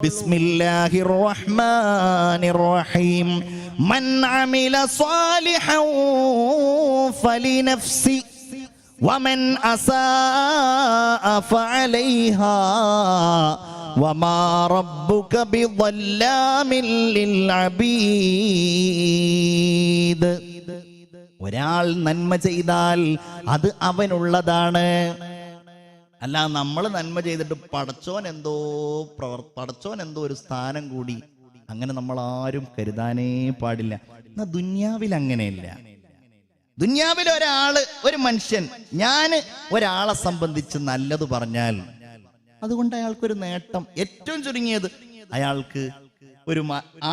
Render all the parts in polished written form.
ബിസ്മില്ലാഹിർ റഹ്മാനിർ റഹീം. മൻ അമില സാലിഹൻ ഫലിനഫ്സി വമൻ അസാഅ ഫഅലൈഹാ വമാ റബ്ബുക ബിളല്ലാമിൻ ലിൽ അബീദ്. ഒരാൾ നന്മ ചെയ്താൽ അത് അവനുള്ളതാണ്. അല്ല, നമ്മൾ നന്മ ചെയ്തിട്ട് പടച്ചോൻ എന്തോ ഒരു സ്ഥാനം കൂടി, അങ്ങനെ നമ്മൾ ആരും കരുതാനേ പാടില്ല. എന്നാ ദുന്യാവിൽ അങ്ങനെയല്ല. ദുന്യാവിൽ ഒരു മനുഷ്യൻ ഞാൻ ഒരാളെ സംബന്ധിച്ച് നല്ലത് പറഞ്ഞാൽ അതുകൊണ്ട് അയാൾക്കൊരു നേട്ടം, ഏറ്റവും ചുരുങ്ങിയത് അയാൾക്ക് ഒരു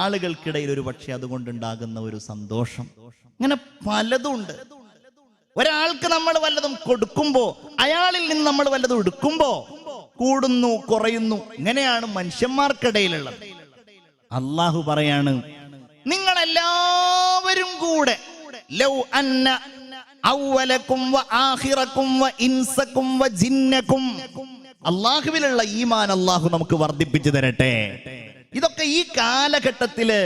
ആളുകൾക്കിടയിൽ ഒരു പക്ഷെ അതുകൊണ്ടുണ്ടാകുന്ന ഒരു സന്തോഷം, അങ്ങനെ പലതും ഉണ്ട്. ഒരാൾക്ക് നമ്മൾ വല്ലതും കൊടുക്കുമ്പോ അയാളിൽ നിന്ന് നമ്മൾ വല്ലതും എടുക്കുമ്പോ കൂടുന്നു കുറയുന്നു. ഇങ്ങനെയാണ് മനുഷ്യന്മാർക്കിടയിലുള്ളത്. അള്ളാഹു പറയാണ്, നിങ്ങളെല്ലാവരും കൂടെ ലൗ അന്ന അവലക്കും വ ആഖിറക്കും വ ഇൻസക്കും വ ജിന്നക്കും. അള്ളാഹുവിലുള്ള ഈമാൻ അള്ളാഹു നമുക്ക് വർദ്ധിപ്പിച്ചു തരട്ടെ. ഇതൊക്കെ ഈ കാലഘട്ടത്തില്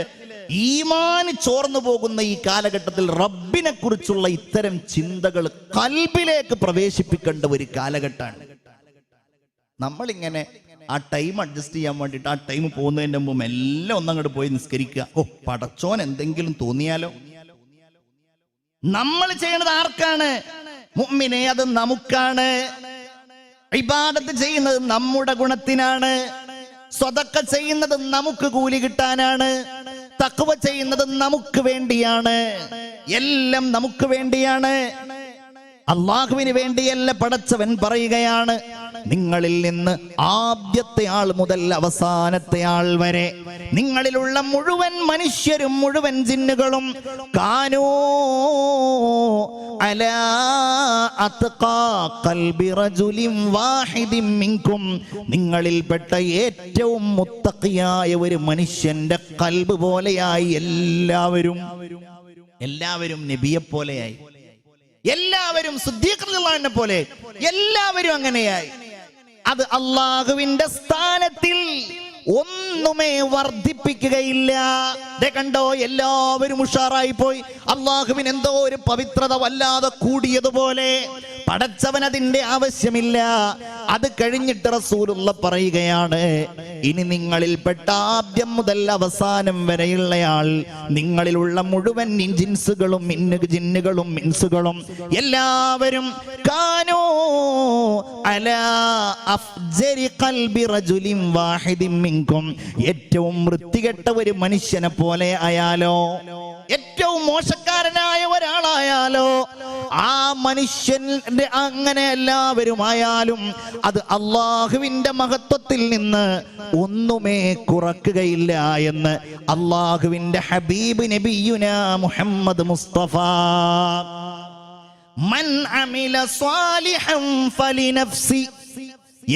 ഈമാൻ ചോർന്നു പോകുന്ന ഈ കാലഘട്ടത്തിൽ റബ്ബിനെ കുറിച്ചുള്ള ഇത്തരം ചിന്തകൾ കൽബിലേക്ക് പ്രവേശിപ്പിക്കേണ്ട ഒരു കാലഘട്ടമാണ്. നമ്മളിങ്ങനെ ആ ടൈം അഡ്ജസ്റ്റ് ചെയ്യാൻ വേണ്ടിയിട്ട് ആ ടൈം പോകുന്നതിന്റെ മുമ്പ് എല്ലാം ഒന്നങ്ങോട്ട് പോയി നിസ്കരിക്കുക. പടച്ചോൻ എന്തെങ്കിലും തോന്നിയാലോ. നമ്മൾ ചെയ്യണത് ആർക്കാണ്? മുഅ്മിനെ, അത് നമുക്കാണ്. ഇബാദത്ത് ചെയ്യുന്നത് നമ്മുടെ ഗുണത്തിനാണ്. സ്വതക്ക ചെയ്യുന്നത് നമുക്ക് കൂലി കിട്ടാനാണ്. തഖ്വ ചെയ്യുന്നത് നമുക്ക് വേണ്ടിയാണ്. എല്ലാം നമുക്ക് വേണ്ടിയാണ്, അള്ളാഹുവിന് വേണ്ടിയല്ല. പടച്ചവൻ പറയുകയാണ്, നിങ്ങളിൽ നിന്ന് ആദ്യത്തെ ആൾ മുതൽ അവസാനത്തെ ആൾ വരെ നിങ്ങളിലുള്ള മുഴുവൻ മനുഷ്യരും മുഴുവൻ ജിന്നുകളും കാനൂ അലാ അത്ഖാ ഖൽബി റജുലിൻ വാഹിദിൻ മിൻകും. നിങ്ങളിൽപ്പെട്ട ഏറ്റവും മുത്തഖിയായ ഒരു മനുഷ്യന്റെ ഖൽബ് പോലെയായി എല്ലാവരും നബിയെ പോലെയായി, എല്ലാവരും സിദ്ദീഖ് റളിയല്ലാഹു അൻഹു പോലെ, എല്ലാവരും അങ്ങനെയായി. അത് അള്ളാഹുവിന്റെ സ്ഥാനത്തിൽ ഒന്നുമേ വർദ്ധിപ്പിക്കുകയില്ല. കണ്ടോ, എല്ലാവരും ഉഷാറായി പോയി. അള്ളാഹുവിന് എന്തോ ഒരു പവിത്രത വല്ലാതെ കൂടിയതുപോലെ. പടച്ചവൻ അതിന്റെ ആവശ്യമില്ല. അത് കഴിഞ്ഞിട്ട് റസൂലുള്ള പറയുകയാണ്, ഇനി നിങ്ങളിൽപ്പെട്ട ആദ്യം മുതൽ അവസാനം വരെയുള്ളയാൾ, നിങ്ങളിലുള്ള മുഴുവൻ ജിൻസുകളും ജിന്നുകളും ഇൻസുകളും എല്ലാവരും കാനൂ അലാ അഫ്ജരി ഖൽബി റജുലിൻ വാഹിദിൻ മിൻകും. ഏറ്റവും വൃത്തികെട്ട ഒരു മനുഷ്യനെ പോലെ ആയാലോ, ഏറ്റവും മോശക്കാരനായ ഒരാളായാലോ, ആ മനുഷ്യന്റെ അങ്ങനെ എല്ലാവരും ആയാലും അത് അള്ളാഹുവിന്റെ മഹത്വത്തിൽ നിന്ന് ഒന്നുമേ കുറക്കുകയില്ല എന്ന് അള്ളാഹുവിന്റെ ഹബീബ് നബിയുനാ മുഹമ്മദ് മുസ്തഫ. മൻ അമില സ്വാലിഹൻ ഫലിനഫ്സി.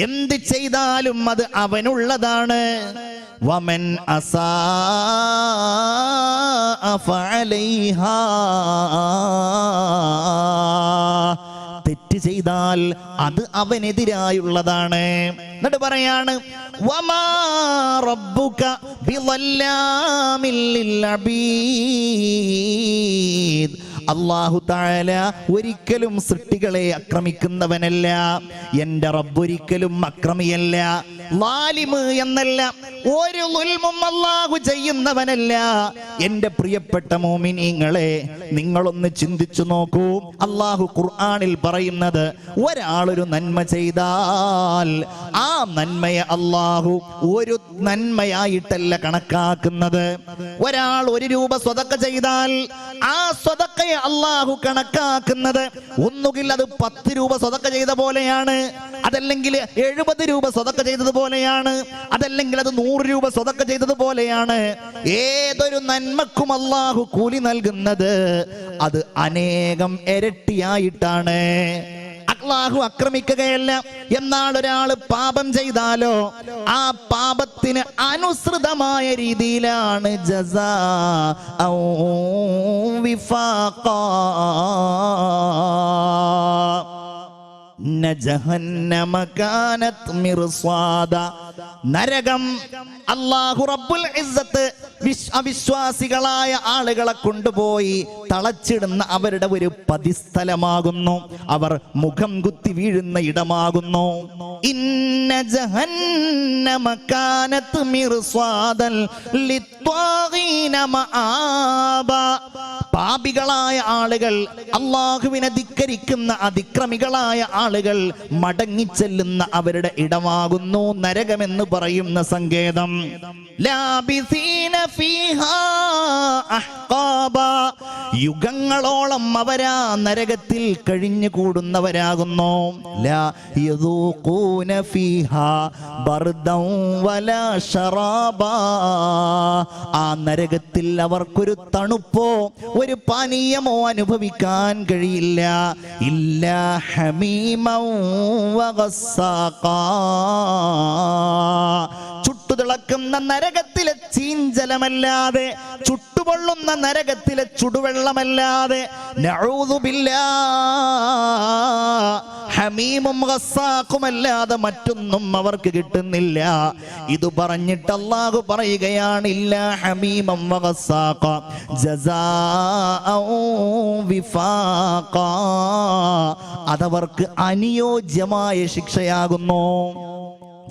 എന്ത് ചെയ്താലും അത് അവനുള്ളതാണ്. വമൻ അസാഅ ഫഅലൈഹാ. തെറ്റ് ചെയ്താൽ അത് അവനെതിരായുള്ളതാണ്. എന്നിട്ട് പറയാണ്, വമാ റബ്ബുക ബിളല്ലാമിൻ ലിൽ അബീദ്. അല്ലാഹു തആല ഒരിക്കലും സൃഷ്ടികളെ ആക്രമിക്കുന്നവനല്ല. എൻ്റെ റബ്ബ് ഒരിക്കലും അക്രമിയല്ല, ലാലിമ് എന്നല്ല, ഒരു ദുൽമും അല്ലാഹു ചെയ്യുന്നവനല്ല. എൻ്റെ പ്രിയപ്പെട്ട മുഅ്മിനീങ്ങളെ, നിങ്ങളൊന്ന് ചിന്തിച്ചു നോക്കൂ. അല്ലാഹു ഖുർആനിൽ പറയുന്നത്, ഒരാളൊരു നന്മ ചെയ്താൽ ആ നന്മയെ അല്ലാഹു ഒരു നന്മയായിട്ടല്ല കണക്കാക്കുന്നത്. ഒരാൾ 1 രൂപ സ്വതക്ക ചെയ്താൽ ആ സ്വതക്കയെ അല്ലാഹു കണക്കാക്കുന്നത് ഒന്നുകിൽ അത് 10 രൂപ സ്വതക്ക ചെയ്ത പോലെയാണ്, അതല്ലെങ്കിൽ 70 രൂപ സ്വതക്ക ചെയ്തതുപോലെയാണ്, അതല്ലെങ്കിൽ അത് 100 രൂപ സ്വതക്ക ചെയ്തതുപോലെയാണ്. ഏതൊരു നന്മക്കും അല്ലാഹു കൂലി നൽകുന്നത് അത് അനേകം ഇരട്ടിയായിട്ടാണ്. അല്ലാഹു ആക്രമിക്കുകയല്ല. എന്നാൽ ഒരാൾ പാപം ചെയ്താലോ ആ പാപത്തിന് അനുസൃതമായ രീതിയിലാണ് ജസാഅ വിഫാഖാ. ജഹന്നമ കാനത് മിർസാദ. നരകം അല്ലാഹു റബ്ബുൽ ഇസ്സത്ത് അവിശ്വാസികളായ ആളുകളെ കൊണ്ടുപോയി തളച്ചിടുന്ന അവരുടെ ഒരു പതിസ്ഥലമാകുന്നു. അവർ മുഖം കുത്തി വീഴുന്ന ഇടമാകുന്നു. ഇന്ന ജഹന്നമ കാനത് മിർസാദൻ ലിത്വാഗീന മആബ. പാപികളായ ആളുകൾ, അല്ലാഹുവിനെ ധിക്കരിക്കുന്ന അതിക്രമികളായ ആളുകൾ മടങ്ങിച്ചെല്ലുന്ന അവരുടെ ഇടമാകുന്നു നരകമെന്ന് പറയുന്ന സങ്കേതം. ലാബിസീന ഫീഹാ അഹ്ഖാബ. യുഗങ്ങളോളം അവരാ നരകത്തിൽ കഴിഞ്ഞു കൂടുന്നവരാകുന്നു. ലാ യദൂഖൂന ഫീഹാ ബർദൻ വലാ ശറാബ. ആ നരകത്തിൽ അവർക്കൊരു തണുപ്പോ ഒരു പാനീയമോ അനുഭവിക്കാൻ കഴിയില്ല. ഇല്ലാ ഹമീമൻ വഗസ്സാഖാ. ചുട്ടുതിളക്കുന്ന നരകത്തിലെ ചീഞ്ചലമല്ലാതെ, ചുട്ടുപൊള്ളുന്ന നരകത്തിലെ ചുടുവെള്ളമല്ലാതെ, നഊദു ബില്ലാഹ്, ഹമീമും ഗസ്സാഖുമല്ലാതെ മറ്റൊന്നും അവർക്ക് കിട്ടുന്നില്ല. ഇത് പറഞ്ഞിട്ട് അല്ലാഹു പറയുകയാണ്, ഇല്ലാ ഹമീമം വഗസ്സാഖ ജസാഅൻ വിഫാഖാ. അതവർക്ക് അനുയോജ്യമായ ശിക്ഷയാകുന്നു.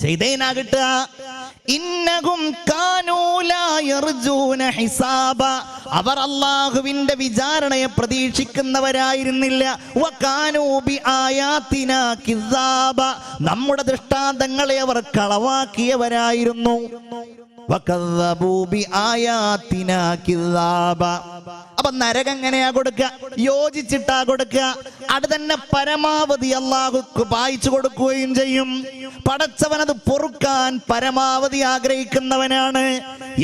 ചെയ്തേനാകട്ടെ. ഇന്നഹും കാനൂ ലാ യർജൂന ഹിസാബ. അവർ അല്ലാഹുവിന്റെ വിചാരണയെ പ്രതീക്ഷിക്കുന്നവരായിരുന്നില്ല. വകാനൂ ബിആയാതിനാ കിസാബ. നമ്മുടെ ദൃഷ്ടാന്തങ്ങളെ അവർ കളവാക്കിയവരായിരുന്നു. വകദ്ദബൂ ബിആയാതിനാ കിസാബ. അപ്പൊ നരകം എങ്ങനെയാ കൊടുക്കുക? യോജിച്ചിട്ടാ കൊടുക്കുക. അത് തന്നെ പരമാവധി അല്ലാഹു പായിച്ചു കൊടുക്കുകയും ചെയ്യും. പടച്ചവനത് പൊറുക്കാൻ പരമാവധി ആഗ്രഹിക്കുന്നവനാണ്.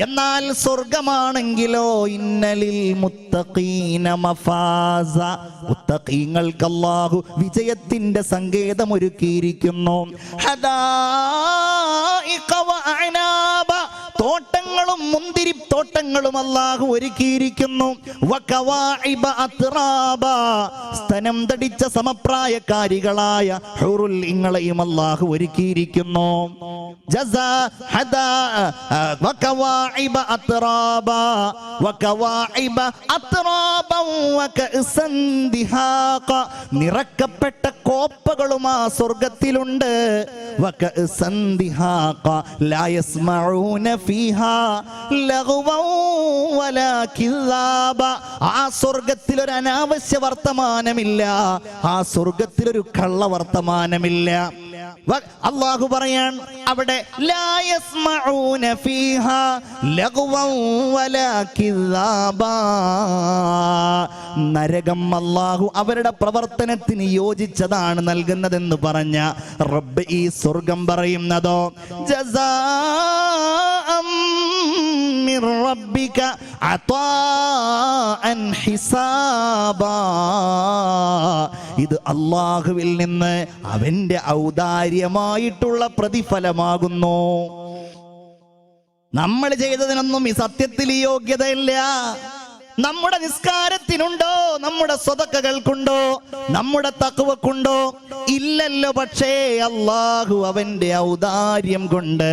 എന്നാൽ സ്വർഗമാണെങ്കിലോ ഇന്നലിൽ മുത്തഖീന മഫാസ. മുത്തഖീങ്ങൾക്ക് അല്ലാഹു വിജയത്തിന്റെ സങ്കേതം ഒരുക്കിയിരിക്കുന്നു. ഹദായിഖ വഅനാബ. തോട്ടങ്ങളും മുന്തിരിത്തോട്ടങ്ങളും അല്ലാഹു ഒരുക്കിയിരിക്കുന്നു. വകവാഇബ അത്റാബ. സ്തനം തടിച്ച സമപ്രായക്കാരികളായ ഹൂറുൽ ഇങ്ങളെയും അല്ലാഹു ഒരുക്കിയിരിക്കുന്നു. ജസാ ഹദാ വകവാഇബ അത്റാബ വകവാഇബ അത്റാബ വകഅസൻ ദിഹാഖ. നിറക്കപ്പെട്ട കോപ്പകളും ആ സ്വർഗ്ഗത്തിലുണ്ട്. വകഅസൻ ദിഹാഖ ലാ യസ്മഊന ഫീഹാ ലഗ്വൻ വലാ കിസാബ. ആ സ്വർഗ്ഗത്തിൽ ഒരു അനാവശ്യ വർത്തമാനമില്ല. ആ സ്വർഗ്ഗത്തിൽ ഒരു കള്ള വർത്തമാനമില്ല. അല്ലാഹു പറയാൻ അവിടെ ലാ യസ്മഊന ഫീഹാ ലഗ്വൻ വലാ കിസാബ. നരകം അല്ലാഹു അവരുടെ പ്രവർത്തനത്തിന് യോജിച്ചതാണ് നൽകുന്നതെന്ന് പറഞ്ഞ റബ്ബ് ഈ സ്വർഗം പറയുന്നതോ ജസാഅം മിർ റബ്ബിക അതാഅൻ ഹിസാബാ. ഇത് അല്ലാഹുവിൽ നിന്ന് അവന്റെ ഔദാര്യമായിട്ടുള്ള പ്രതിഫലമാകുന്നു. നമ്മൾ ചെയ്തതിനൊന്നും ഈ സത്യത്തിൽ യോഗ്യതയില്ല. നമ്മുടെ നിസ്കാരത്തിനുണ്ടോ, നമ്മുടെ സ്വതക്കകൾക്കുണ്ടോ, നമ്മുടെ തഖ്വക്കുണ്ടോ? ഇല്ലല്ലോ. പക്ഷേ അല്ലാഹു അവന്റെ ഔദാര്യം കൊണ്ട്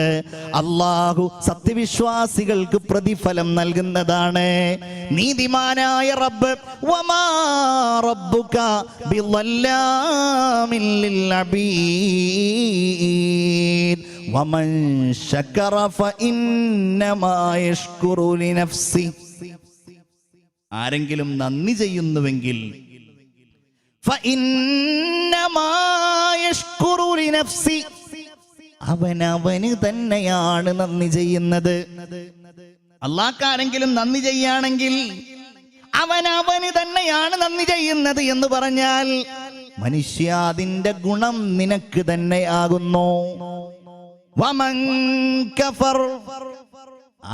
അല്ലാഹു സത്യവിശ്വാസികൾക്ക് പ്രതിഫലം നൽകുന്നതാണ്. നീതിമാനായ റബ്ബ് വമാ റബ്ബുക ബിളല്ലാമിൻ ലിൽ അബീദ് വമൻ ശകറ ഫഇന്നമാ യശ്കുറു ലിനഫ്സി. ആരെങ്കിലും നന്ദി ചെയ്യുന്നുവെങ്കിൽ അവനവന് തന്നെയാണ് നന്ദി ചെയ്യുന്നത്. അല്ലാഹ്ക്കാരെങ്കിലും നന്ദി ചെയ്യാണെങ്കിൽ അവനവന് തന്നെയാണ് നന്ദി ചെയ്യുന്നത് എന്ന് പറഞ്ഞാൽ മനുഷ്യ അതിന്റെ ഗുണം നിനക്ക് തന്നെയാകുന്നു. വമൻ കഫർ.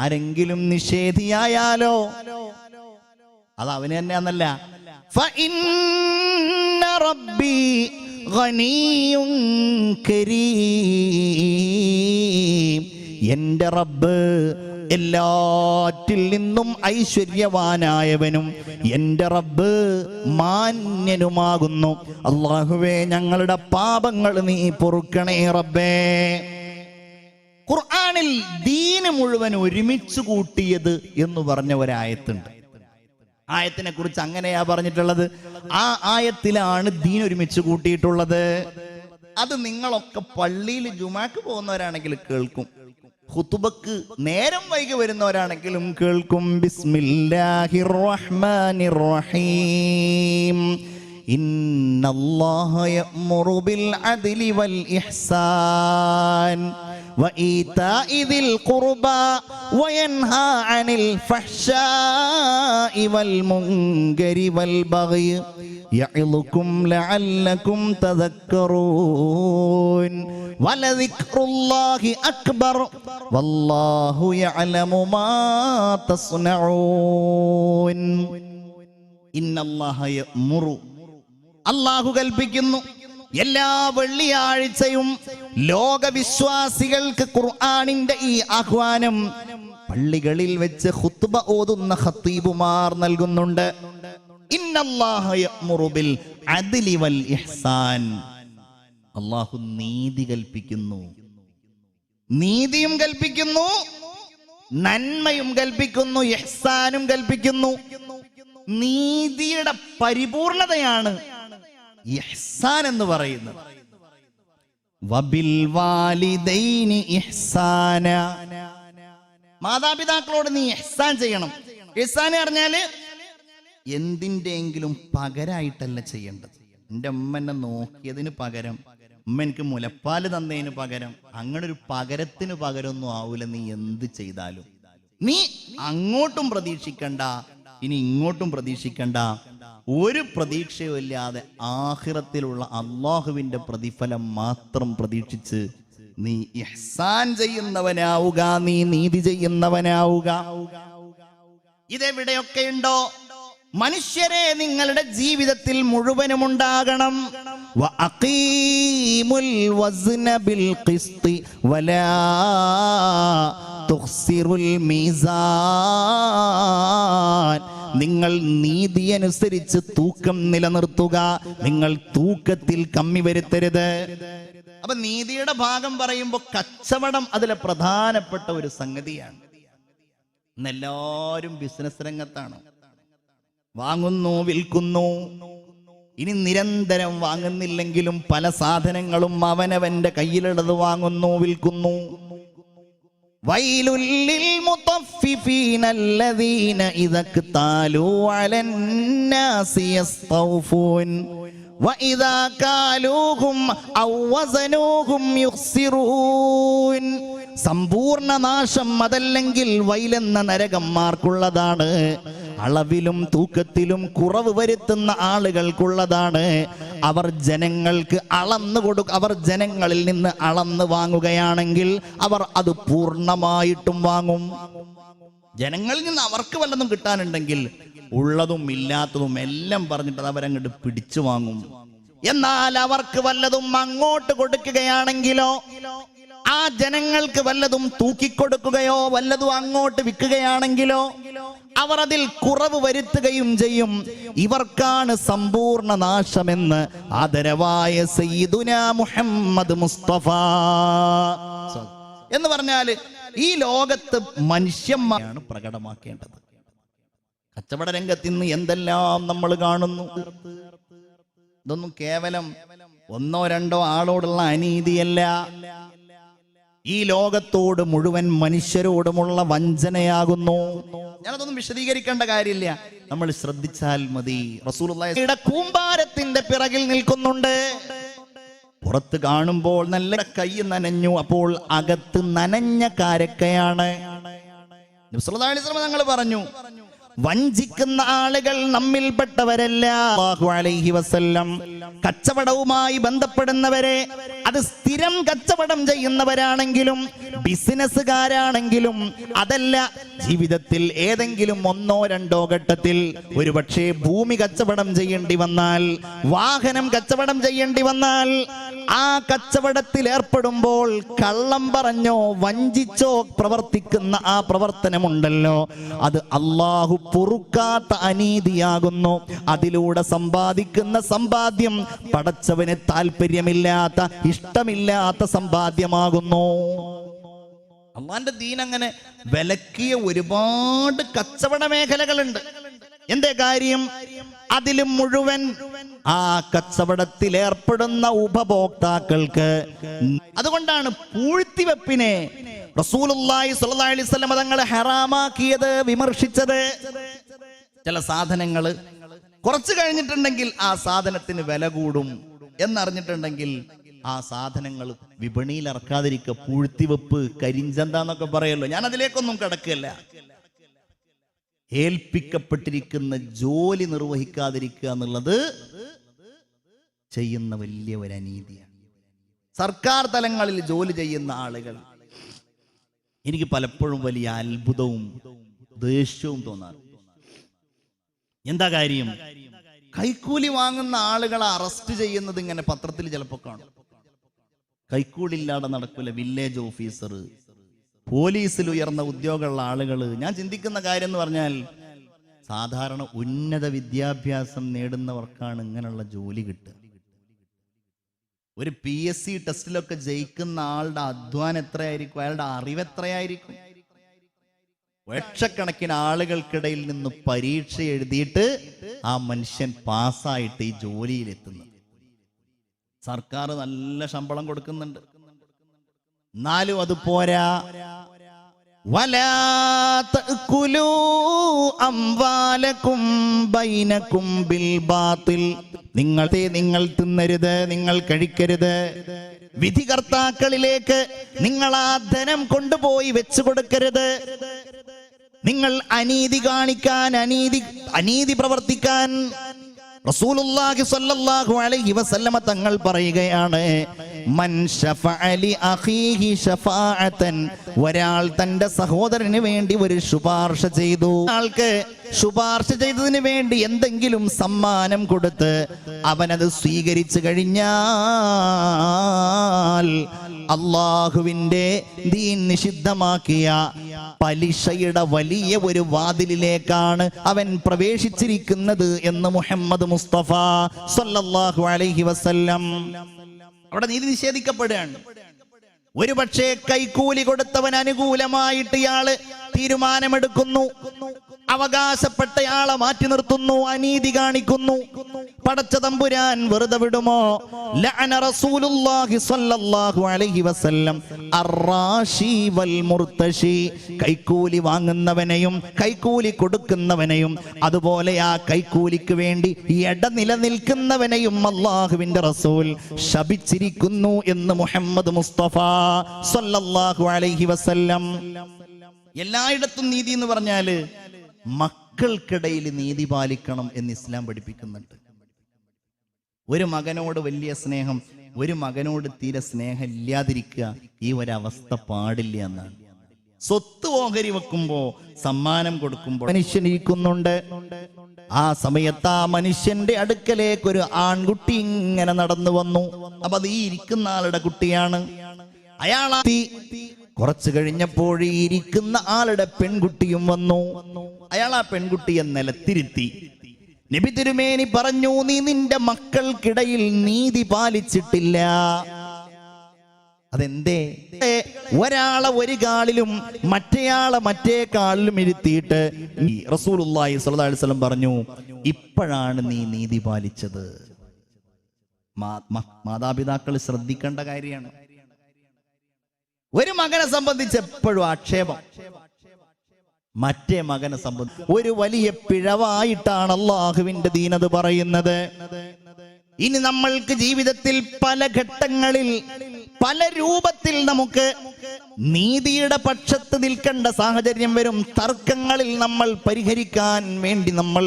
ആരെങ്കിലും നിഷേധിയായാലോ അത് അവന് തന്നെയാന്നല്ല. ഫഇന്ന റബ്ബി ഗനിയ്യുൻ കരീം. എൻ്റെ റബ്ബ് എല്ലാറ്റിൽ നിന്നും ഐശ്വര്യവാനായവനും എൻ്റെ റബ്ബ് മാന്യനുമാകുന്നു. അല്ലാഹുവേ, ഞങ്ങളുടെ പാപങ്ങൾ നീ പൊറുക്കണേ റബ്ബേ. ഖുർആനിൽ ദീന് മുഴുവൻ ഒരുമിച്ച് കൂട്ടിയത് എന്ന് പറഞ്ഞ ഒരായത്തുണ്ട്. ആയത്തിനെ കുറിച്ച് അങ്ങനെയാ പറഞ്ഞിട്ടുള്ളത്. ആ ആയത്തിലാണ് ദീൻ ഒരുമിച്ച് കൂട്ടിയിട്ടുള്ളത്. അത് നിങ്ങളൊക്കെ പള്ളിയിൽ ജുമാക്ക് പോകുന്നവരാണെങ്കിൽ കേൾക്കും, ഖുതുബക്ക് നേരം വൈകി വരുന്നവരാണെങ്കിലും കേൾക്കും. ബിസ്മില്ലാഹിർ റഹ്മാനിർ റഹീം. ഇന്നല്ലാഹ യഅ്മുറു ബിൽ അദ്ലി വൽ ഇഹ്സാൻ വഈതാഇ ദിൽ ഖുർബാ വയൻഹാ അനിൽ ഫഹ്ശാഇ വൽ മുൻകരി വൽ ബഗ്യി യഅ്ളുകും ലഅല്ലകും തദക്കറൂൻ വലദിക്റുല്ലാഹി അക്ബർ വല്ലാഹു യഅലമു മാ തസ്നഊൻ. ഇന്നല്ലാഹ യഅ്മുറു, അല്ലാഹു കൽപ്പിക്കുന്നു. എല്ലാ വെള്ളിയാഴ്ചയും ലോകവിശ്വാസികൾക്ക് ഖുർആനിന്റെ ഈ ആഹ്വാനം പള്ളികളിൽ വെച്ച് ഖുത്ബ ഓതുന്ന ഖത്തീബുമാർ നൽകുന്നുണ്ട്. ഇന്നല്ലാഹ യഅ്മുറു ബിൽ അദ്ലി വൽ ഇഹ്സാൻ. അല്ലാഹു നീതി കൽപ്പിക്കുന്നു, നീതിയും കൽപ്പിക്കുന്നു, നന്മയും കൽപ്പിക്കുന്നു, ഇഹ്സാനും കൽപ്പിക്കുന്നു. നീതിയുടെ പരിപൂർണതയാണ് ഇഹ്സാൻ എന്ന് പറയുന്നത്. വബിൽ വാലിദൈനി ഇഹ്സാന, മാതാപിതാക്കളോട് നീ ഇഹ്സാൻ ചെയ്യണം. ഇഹ്സാൻ പറഞ്ഞാല് എന്തിൻ്റെങ്കിലും പകരമായിട്ടല്ല ചെയ്യേണ്ടത്. എൻ്റെ അമ്മ എന്നെ നോക്കിയതിന് പകരം, അമ്മ എനിക്ക് മുലപ്പാല് തന്നതിന് പകരം, അങ്ങനെ ഒരു പകരത്തിന് പകരമൊന്നും ആവൂല. നീ എന്ത് ചെയ്താലും നീ അങ്ങോട്ടും പ്രതീക്ഷിക്കണ്ട, ഇനി ഇങ്ങോട്ടും പ്രതീക്ഷിക്കണ്ട. ഒരു പ്രതീക്ഷയും ഇല്ലാതെ ആഖിറത്തിലുള്ള അള്ളാഹുവിന്റെ പ്രതിഫലം മാത്രം പ്രതീക്ഷിച്ച് നീ ഇഹ്സാൻ ചെയ്യുന്നവനാവുക, നീ നീതി ചെയ്യുന്നവനാവുക. ഇതെവിടെയൊക്കെ ഉണ്ടോ? മനുഷ്യരെ നിങ്ങളുടെ ജീവിതത്തിൽ മുഴുവനും ഉണ്ടാകണം. വഅഖീമുൽ വസ്ന ബിൽ ഖിസ്തി വലാ തുഖ്സിറുൽ മീസാൻ. നിങ്ങൾ നീതി അനുസരിച്ച് തൂക്കം നിലനിർത്തുക, നിങ്ങൾ തൂക്കത്തിൽ കമ്മി വരുത്തരുത്. അപ്പൊ നീതിയുടെ ഭാഗം പറയുമ്പോൾ കച്ചവടം അതിലെ പ്രധാനപ്പെട്ട ഒരു സംഗതിയാണ്. ഇന്നെല്ലാവരും ബിസിനസ് രംഗത്താണ്, വാങ്ങുന്നു, വിൽക്കുന്നു. ഇനി നിരന്തരം വാങ്ങുന്നില്ലെങ്കിലും പല സാധനങ്ങളും അവനവന്റെ കയ്യിലുള്ളത് വാങ്ങുന്നു, വിൽക്കുന്നു. വൈലുൽ ലിൽ മുതഫിഫീന അല്ലദീന ഇദാ ഖതാലൂ അലന്നാസി യസ്തൗഫൂൻ വഇദാ കാലൂഹും ഔ വസനൂഹും യുഖ്സിറൂൻ. സമ്പൂർണ്ണ നാശം അതല്ലെങ്കിൽ വൈലെന്ന നരകന്മാർക്കുള്ളതാണ്. അളവിലും തൂക്കത്തിലും കുറവ് വരുത്തുന്ന ആളുകൾക്കുള്ളതാണ്. അവർ ജനങ്ങൾക്ക് അവർ ജനങ്ങളിൽ നിന്ന് അളന്ന് വാങ്ങുകയാണെങ്കിൽ അവർ അത് പൂർണ്ണമായിട്ടും വാങ്ങും. ജനങ്ങളിൽ നിന്ന് അവർക്ക് വല്ലതും കിട്ടാനുണ്ടെങ്കിൽ ഉള്ളതും ഇല്ലാത്തതും എല്ലാം പറഞ്ഞിട്ട് അവരങ്ങോട്ട് പിടിച്ചു വാങ്ങും. എന്നാൽ അവർക്ക് വല്ലതും അങ്ങോട്ട് കൊടുക്കുകയാണെങ്കിലോ, ആ ജനങ്ങൾക്ക് വല്ലതും തൂക്കിക്കൊടുക്കുകയോ വല്ലതും അങ്ങോട്ട് വിൽക്കുകയാണെങ്കിലോ അവർ അതിൽ കുറവ് വരുത്തുകയും ചെയ്യും. ഇവർക്കാണ് സമ്പൂർണ്ണ നാശമെന്ന് ആദരവായ സയ്യിദുനാ മുഹമ്മദ് മുസ്തഫ എന്ന് പറഞ്ഞാൽ ഈ ലോകത്ത് മനുഷ്യന്മാരാണ് പ്രകടമാക്കേണ്ടത്. കച്ചവട രംഗത്ത് ഇന്ന് എന്തെല്ലാം നമ്മൾ കാണുന്നു. ഇതൊന്നും കേവലം ഒന്നോ രണ്ടോ ആളോടുള്ള അനീതിയല്ല, ഈ ലോകത്തോട് മുഴുവൻ മനുഷ്യരോടുമുള്ള വഞ്ചനയാകുന്നു. ഞാനതൊന്നും വിശദീകരിക്കേണ്ട കാര്യമില്ല, നമ്മൾ ശ്രദ്ധിച്ചാൽ മതി. റസൂലുള്ളാഹിയുടെ കൂമ്പാരത്തിന്റെ പിറകിൽ നിൽക്കുന്നുണ്ട്. പുറത്ത് കാണുമ്പോൾ നല്ല കൈ നനഞ്ഞു, അപ്പോൾ അകത്ത് നനഞ്ഞ കാരക്കയാണ്. നബി സല്ലല്ലാഹു അലൈഹി വസല്ലം തങ്ങൾ പറഞ്ഞു, വഞ്ചിക്കുന്ന ആളുകൾ നമ്മിൽപ്പെട്ടവരല്ല. സല്ലല്ലാഹു അലൈഹി വസല്ലം കച്ചവടവുമായി ബന്ധപ്പെടുന്നവരെ, അത് സ്ഥിരം കച്ചവടം ചെയ്യുന്നവരാണെങ്കിലും ബിസിനസ്സുകാരാണെങ്കിലും അതല്ല, ജീവിതത്തിൽ ഏതെങ്കിലും ഒന്നോ രണ്ടോ ഘട്ടത്തിൽ ഒരുപക്ഷെ ഭൂമി കച്ചവടം ചെയ്യേണ്ടി വന്നാൽ, വാഹനം കച്ചവടം ചെയ്യേണ്ടി വന്നാൽ, ആ കച്ചവടത്തിൽ ഏർപ്പെടുമ്പോൾ കള്ളം പറഞ്ഞോ വഞ്ചിച്ചോ പ്രവർത്തിക്കുന്ന ആ പ്രവർത്തനമുണ്ടല്ലോ, അത് അല്ലാഹു പൊറുക്കാത്ത അനീതിയാകുന്നു. അതിലൂടെ സമ്പാദിക്കുന്ന സമ്പാദ്യം പടച്ചവന് താല്പര്യമില്ലാത്ത, ഇഷ്ടമില്ലാത്ത സമ്പാദ്യമാകുന്നു. അള്ളാന്റെ ദീൻ അങ്ങനെ വിലക്കിയ ഒരുപാട് കച്ചവട മേഖലകളുണ്ട്. എന്തേ കാര്യം? അതിലും മുഴുവൻ ആ കച്ചവടത്തിൽ ഏർപ്പെടുന്ന ഉപഭോക്താക്കൾക്ക്. അതുകൊണ്ടാണ് പൂഴ്ത്തിവെപ്പിനെ റസൂലുള്ളാഹി സ്വല്ലല്ലാഹി അലൈഹി വസല്ലം തങ്ങളെ ഹറാമാക്കിയത്, വിമർശിച്ചത്. ചില സാധനങ്ങൾ കുറച്ച് കഴിഞ്ഞിട്ടുണ്ടെങ്കിൽ ആ സാധനത്തിന് വില കൂടും എന്നറിഞ്ഞിട്ടുണ്ടെങ്കിൽ ആ സാധനങ്ങൾ വിപണിയിൽ ഇറക്കാതിരിക്കുക. പൂഴ്ത്തിവെപ്പ്, കരിഞ്ചന്ത എന്നൊക്കെ പറയല്ലോ. ഞാൻ അതിലേക്കൊന്നും കടക്കുകയല്ല. ഏൽപ്പിക്കപ്പെട്ടിരിക്കുന്ന ജോലി നിർവഹിക്കാതിരിക്കുക എന്നുള്ളത് ചെയ്യുന്ന വലിയ ഒരു അനീതിയാണ്. സർക്കാർ തലങ്ങളിൽ ജോലി ചെയ്യുന്ന ആളുകൾ, എനിക്ക് പലപ്പോഴും വലിയ അത്ഭുതവും ദേഷ്യവും തോന്നാറ്. എന്താ കാര്യം? കൈക്കൂലി വാങ്ങുന്ന ആളുകളെ അറസ്റ്റ് ചെയ്യുന്നത് ഇങ്ങനെ പത്രത്തിൽ ചിലപ്പോൾ കാണും. കൈക്കൂലി ഇല്ലാതെ നടക്കില്ല. വില്ലേജ് ഓഫീസർ, പോലീസിൽ ഉയർന്ന ഉദ്യോഗമുള്ള ആളുകൾ. ഞാൻ ചിന്തിക്കുന്ന കാര്യം എന്ന് പറഞ്ഞാൽ, സാധാരണ ഉന്നത വിദ്യാഭ്യാസം നേടുന്നവർക്കാണ് ഇങ്ങനെയുള്ള ജോലി കിട്ടുക. ഒരു PSC ടെസ്റ്റിലൊക്കെ ജയിക്കുന്ന ആളുടെ അധ്വാനം എത്രയായിരിക്കും, അയാളുടെ അറിവ് എത്രയായിരിക്കും? ലക്ഷക്കണക്കിന് ആളുകൾക്കിടയിൽ നിന്ന് പരീക്ഷ എഴുതിയിട്ട് ആ മനുഷ്യൻ പാസ്സായിട്ട് ഈ ജോലിയിലെത്തുന്നു. സർക്കാർ നല്ല ശമ്പളം കൊടുക്കുന്നുണ്ട്. എന്നാലും അത് പോരാ. വലാ തഅകുലൂ അംവാലകും ബൈനകും ബിൽ ബാത്തിൽ. നിങ്ങൾ തിന്നരുത്, നിങ്ങൾ കഴിക്കരുത്. വിധികർത്താക്കളിലേക്ക് നിങ്ങൾ ആ ധനം കൊണ്ടുപോയി വെച്ചു കൊടുക്കരുത്. നിങ്ങൾ അനീതി കാണിക്കാൻ, അനീതി പ്രവർത്തിക്കാൻ റസൂലുള്ളാഹി സ്വല്ലല്ലാഹു അലൈഹി വസല്ലമ തങ്ങൾ പറയുകയാണ്, മൻ ശഫഅ ലി അഖീഹി ശഫാഅതൻ. ഒരാൾ തന്റെ സഹോദരന് വേണ്ടി ഒരു ശുപാർശ ചെയ്തു. ആൾക്ക് ശുപാർശ ചെയ്തതിന് വേണ്ടി എന്തെങ്കിലും സമ്മാനം കൊടുത്ത് അവനത് സ്വീകരിച്ചു കഴിഞ്ഞാൽ അള്ളാഹുവിന്റെ ദീൻ നിഷിദ്ധമാക്കിയ പലിശയുടെ വലിയ ഒരു വാതിലിലേക്കാണ് അവൻ പ്രവേശിച്ചിരിക്കുന്നത് എന്ന് മുഹമ്മദ് മുസ്തഫ സല്ലല്ലാഹു അലൈഹി വസല്ലം. അവിടെ നീതി നിഷേധിക്കപ്പെടുകയാണ്. ഒരുപക്ഷെ കൈക്കൂലി കൊടുത്തവൻ അനുകൂലമായിട്ട് ഇയാള് തീരുമാനമെടുക്കുന്നു, അവകാശപ്പെട്ടയാളെ മാറ്റി നിർത്തുന്നു, അനീതി കാണിക്കുന്നു. പടച്ച തമ്പുരാൻ വെറുതെ വിടുമോ? ലഅന റസൂലുള്ളാഹി സ്വല്ലല്ലാഹു അലൈഹി വസല്ലം അർറാശി വൽ മുർതശി. കൈക്കൂലി വാങ്ങുന്നവനെയും കൈക്കൂലി കൊടുക്കുന്നവനെയും അതുപോലെ ആ കൈക്കൂലിക്ക് വേണ്ടി നിലനിൽക്കുന്നവനെയും അല്ലാഹുവിന്റെ റസൂൽ ശപിച്ചിരിക്കുന്നു എന്ന് മുഹമ്മദ് മുസ്തഫ സ്വല്ലല്ലാഹു അലൈഹി വസല്ലം. എല്ലായിടത്തും നീതി എന്ന് പറഞ്ഞാല് മക്കൾക്കിടയിൽ നീതി പാലിക്കണം എന്ന് ഇസ്ലാം പഠിപ്പിക്കുന്നുണ്ട്. ഒരു മകനോട് വലിയ സ്നേഹം, ഒരു മകനോട് തീരെ സ്നേഹം ഇല്ലാതിരിക്കുക, ഈ ഒരവസ്ഥ പാടില്ല എന്നാണ്. സ്വത്ത് ഓഹരി വെക്കുമ്പോ, സമ്മാനം കൊടുക്കുമ്പോൾ മനുഷ്യൻ ഇരിക്കുന്നുണ്ട്. ആ സമയത്ത് ആ മനുഷ്യന്റെ അടുക്കലേക്ക് ഒരു ആൺകുട്ടി ഇങ്ങനെ നടന്നു വന്നു. അപ്പൊ അത് ഈ ഇരിക്കുന്ന ആളുടെ കുട്ടിയാണ്. അയാളാ കുറച്ചു കഴിഞ്ഞപ്പോൾ ഈ ഇരിക്കുന്ന ആളുടെ പെൺകുട്ടിയും വന്നു. അയാൾ ആ പെൺകുട്ടിയെ നിലത്തിരുത്തി. നബി തിരുമേനി പറഞ്ഞു, നീ നിന്റെ മക്കൾക്കിടയിൽ നീതി പാലിച്ചിട്ടില്ല. അതെന്തേ? ഒരാളെ ഒരു കാലിലും മറ്റേയാളെ മറ്റേ കാലിലും ഇരുത്തിയിട്ട് റസൂലുള്ളാഹി സ്വല്ലല്ലാഹു അലൈഹി വസല്ലം പറഞ്ഞു, ഇപ്പോഴാണ് നീ നീതി പാലിച്ചത്. മാതാപിതാക്കൾ ശ്രദ്ധിക്കേണ്ട കാര്യമാണ്. ഒരു മകനെ സംബന്ധിച്ച് എപ്പോഴും ആക്ഷേപം, മറ്റേ മകനെ സംബന്ധിച്ച് ഒരു വലിയ പിഴവായിട്ടാണ് അല്ലാഹുവിന്റെ ദീനത് പറയുന്നത്. ഇനി നമ്മൾക്ക് ജീവിതത്തിൽ പല ഘട്ടങ്ങളിൽ പല രൂപത്തിൽ നമുക്ക് നീതിയുടെ പക്ഷത്ത് നിൽക്കേണ്ട സാഹചര്യം വരും. തർക്കങ്ങളിൽ നമ്മൾ പരിഹരിക്കാൻ വേണ്ടി നമ്മൾ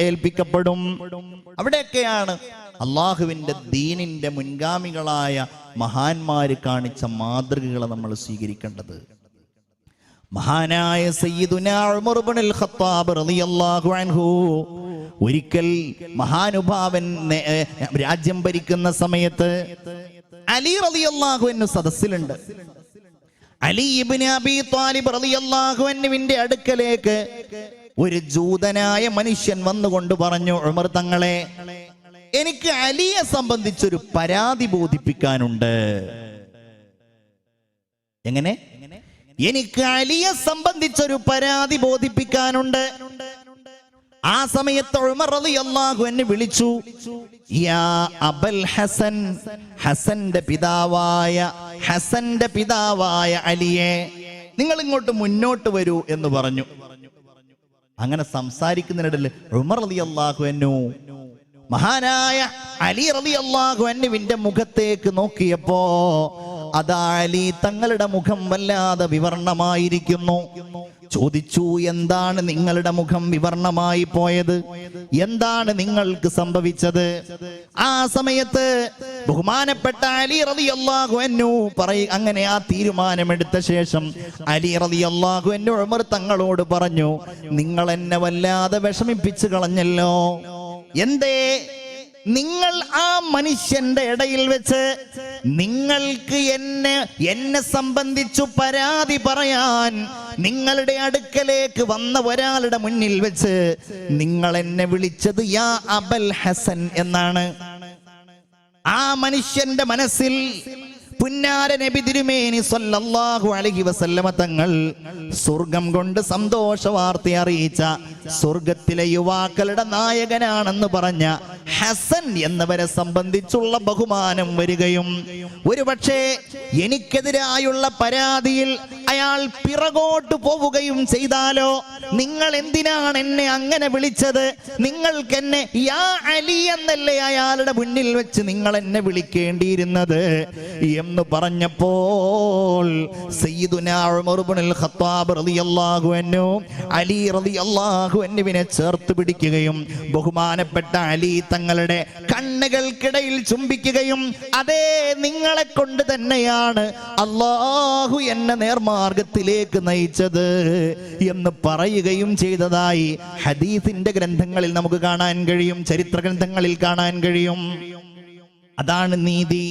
ഏൽപ്പിക്കപ്പെടും. അവിടെയൊക്കെയാണ് അള്ളാഹുവിന്റെ ദീനിന്റെ മുൻഗാമികളായ മഹാന്മാര് കാണിച്ച മാതൃകകളെ നമ്മൾ സ്വീകരിക്കേണ്ടത്. മഹാനായ സയ്യിദുനാ ഉമർ ഇബ്നുൽ ഖത്താബ് റളിയല്ലാഹു അൻഹു ഒരിക്കൽ മഹാനുഭാവൻ രാജ്യം ഭരിക്കുന്ന സമയത്ത് അലി റളിയല്ലാഹു അൻഹു സദസ്സിലുണ്ട്. അലി ഇബ്നു അബീ ത്വാലിബ് റളിയല്ലാഹു അൻഹുവിന്റെ അടുക്കലേക്ക് ഒരു ജൂതനായ മനുഷ്യൻ വന്നുകൊണ്ട് പറഞ്ഞു, ഉമർ തങ്ങളെ, എനിക്ക് അലിയെ സംബന്ധിച്ചൊരു പരാതി ബോധിപ്പിക്കാനുണ്ട്. എങ്ങനെ? എനിക്ക് അലിയെ സംബന്ധിച്ചൊരു പരാതി ബോധിപ്പിക്കാനുണ്ട്. ആ സമയത്ത് ഉമർ റളിയല്ലാഹു അൻഹു വിളിച്ചു, യാ അബൽ ഹസൻ, ഹസന്റെ പിതാവായ അലിയെ, നിങ്ങൾ ഇങ്ങോട്ട് മുന്നോട്ട് വരൂ എന്ന് പറഞ്ഞു. അങ്ങനെ സംസാരിക്കുന്നതിനിടയിൽ ഉമർ റളിയല്ലാഹു അൻഹു മഹാനായ അലി റളിയല്ലാഹു അൻഹുവിന്റെ മുഖത്തേക്ക് നോക്കിയപ്പോ അതാ അലി തങ്ങളുടെ മുഖം വല്ലാതെ വിവർണമായിരിക്കുന്നു. ചോദിച്ചു, എന്താണ് നിങ്ങളുടെ മുഖം വിവർണമായി പോയത്? എന്താണ് നിങ്ങൾക്ക് സംഭവിച്ചത്? ആ സമയത്ത് ബഹുമാനപ്പെട്ട അലി റളിയല്ലാഹു അൻഹു അങ്ങനെ ആ തീരുമാനമെടുത്ത ശേഷം അലി റളിയല്ലാഹു അൻഹു ഉമർ തങ്ങളോട് പറഞ്ഞു, നിങ്ങൾ എന്നെ വല്ലാതെ വിഷമിപ്പിച്ചു കളഞ്ഞല്ലോ. എന്തേ? നിങ്ങൾ ആ മനുഷ്യന്റെ ഇടയിൽ വെച്ച് നിങ്ങൾക്ക് എന്നെ സംബന്ധിച്ചു പരാതി പറയാൻ നിങ്ങളുടെ അടുക്കലേക്ക് വന്ന ഒരാളുടെ മുന്നിൽ വെച്ച് നിങ്ങൾ എന്നെ വിളിച്ചത് യാ അബൽ ഹസൻ എന്നാണ്. ആ മനുഷ്യന്റെ മനസ്സിൽ പുന്നാര നബി തിരുമേനി സല്ലല്ലാഹു അലൈഹി വസല്ലമ തങ്ങൾ സ്വർഗം കൊണ്ട് സന്തോഷ വാർത്ത അറിയിച്ച സ്വർഗത്തിലെ യുവാക്കളുടെ നായകനാണെന്ന് പറഞ്ഞ ഹസൻ എന്നവരെ സംബന്ധിച്ചുള്ള ബഹുമാനം വരികയും ഒരുപക്ഷെ എനിക്കെതിരായുള്ള പരാതിയിൽ അയാൾ പിറകോട്ട് പോവുകയും ചെയ്താലോ, നിങ്ങൾ എന്തിനാണ് എന്നെ അങ്ങനെ വിളിച്ചത്? നിങ്ങൾക്ക് എന്നെ യാ അലി എന്നല്ലേ അയാളുടെ മുന്നിൽ വെച്ച് നിങ്ങൾ എന്നെ വിളിക്കേണ്ടിയിരുന്നത് എന്ന് പറഞ്ഞപ്പോൾ സയ്യിദുനാ ഉമർ ഇബ്നുൽ ഖത്താബ് റളിയല്ലാഹു അൻഹു അലി റളിയല്ലാഹു അൻഹുവിനെ ചേർത്ത് പിടിക്കുകയും ബഹുമാനപ്പെട്ട അലി തങ്ങളുടെ കണ്ണുകൾക്കിടയിൽ ചുംബിക്കുകയും അതേ നിങ്ങളെ കൊണ്ട് തന്നെയാണ് അല്ലാഹു എന്നെ നേർമാർഗത്തിലേക്ക് നയിച്ചത് എന്ന് പറയുകയും ചെയ്തതായി ഹദീസിന്റെ ഗ്രന്ഥങ്ങളിൽ നമുക്ക് കാണാൻ കഴിയും, ചരിത്ര ഗ്രന്ഥങ്ങളിൽ കാണാൻ കഴിയും. അതാണ് നീതി.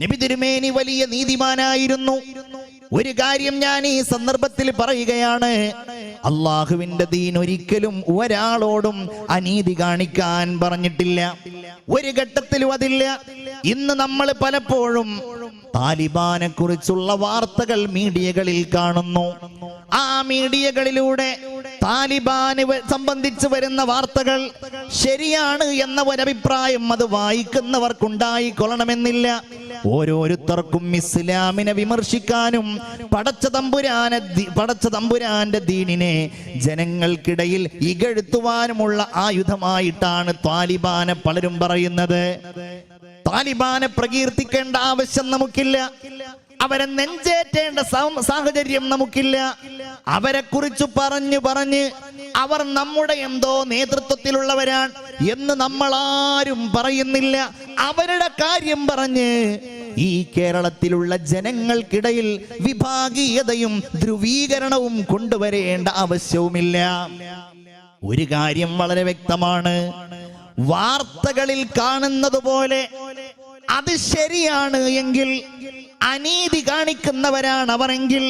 നബി തിരുമേനി വലിയ നീതിമാനായിരുന്നു. ഒരു കാര്യം ഞാൻ ഈ സന്ദർഭത്തിൽ പറയുകയാണ്, അള്ളാഹുവിന്റെ ദീൻ ഒരിക്കലും ഒരാളോടും അനീതി കാണിക്കാൻ പറഞ്ഞിട്ടില്ല, ഒരു ഘട്ടത്തിലും അതില്ല. ഇന്ന് നമ്മൾ പലപ്പോഴും താലിബാനെ കുറിച്ചുള്ള വാർത്തകൾ മീഡിയകളിൽ കാണുന്നു. ആ മീഡിയകളിലൂടെ താലിബാനെ സംബന്ധിച്ച് വരുന്ന വാർത്തകൾ ശരിയാണ് എന്ന ഒരഭിപ്രായം അത് വായിക്കുന്നവർക്കുണ്ടായിക്കൊള്ളണമെന്നില്ല. ഓരോരുത്തർക്കും ഇസ്ലാമിനെ വിമർശിക്കാനും പടച്ച തമ്പുരാന്റെ ദീനിനെ ജനങ്ങൾക്കിടയിൽ ഇകഴ്ത്തുവാനുമുള്ള ആയുധമായിട്ടാണ് താലിബാനെ പലരും പറയുന്നത്. താലിബാനെ പ്രകീർത്തിക്കേണ്ട ആവശ്യം നമുക്കില്ല, അവരെ നെഞ്ചേറ്റേണ്ട സാഹചര്യം നമുക്കില്ല. അവരെ കുറിച്ച് പറഞ്ഞ് അവർ നമ്മുടെ എന്തോ നേതൃത്വത്തിലുള്ളവരാണ് എന്ന് നമ്മൾ ആരും പറയുന്നില്ല. അവരുടെ കാര്യം പറഞ്ഞ് ഈ കേരളത്തിലുള്ള ജനങ്ങൾക്കിടയിൽ വിഭാഗീയതയും ധ്രുവീകരണവും കൊണ്ടുവരേണ്ട ആവശ്യവുമില്ല. ഒരു കാര്യം വളരെ വ്യക്തമാണ്, വാർത്തകളിൽ കാണുന്നത് പോലെ അത് ശരിയാണ് എങ്കിൽ, അനീതി കാണിക്കുന്നവരാണ് അവരെങ്കിൽ,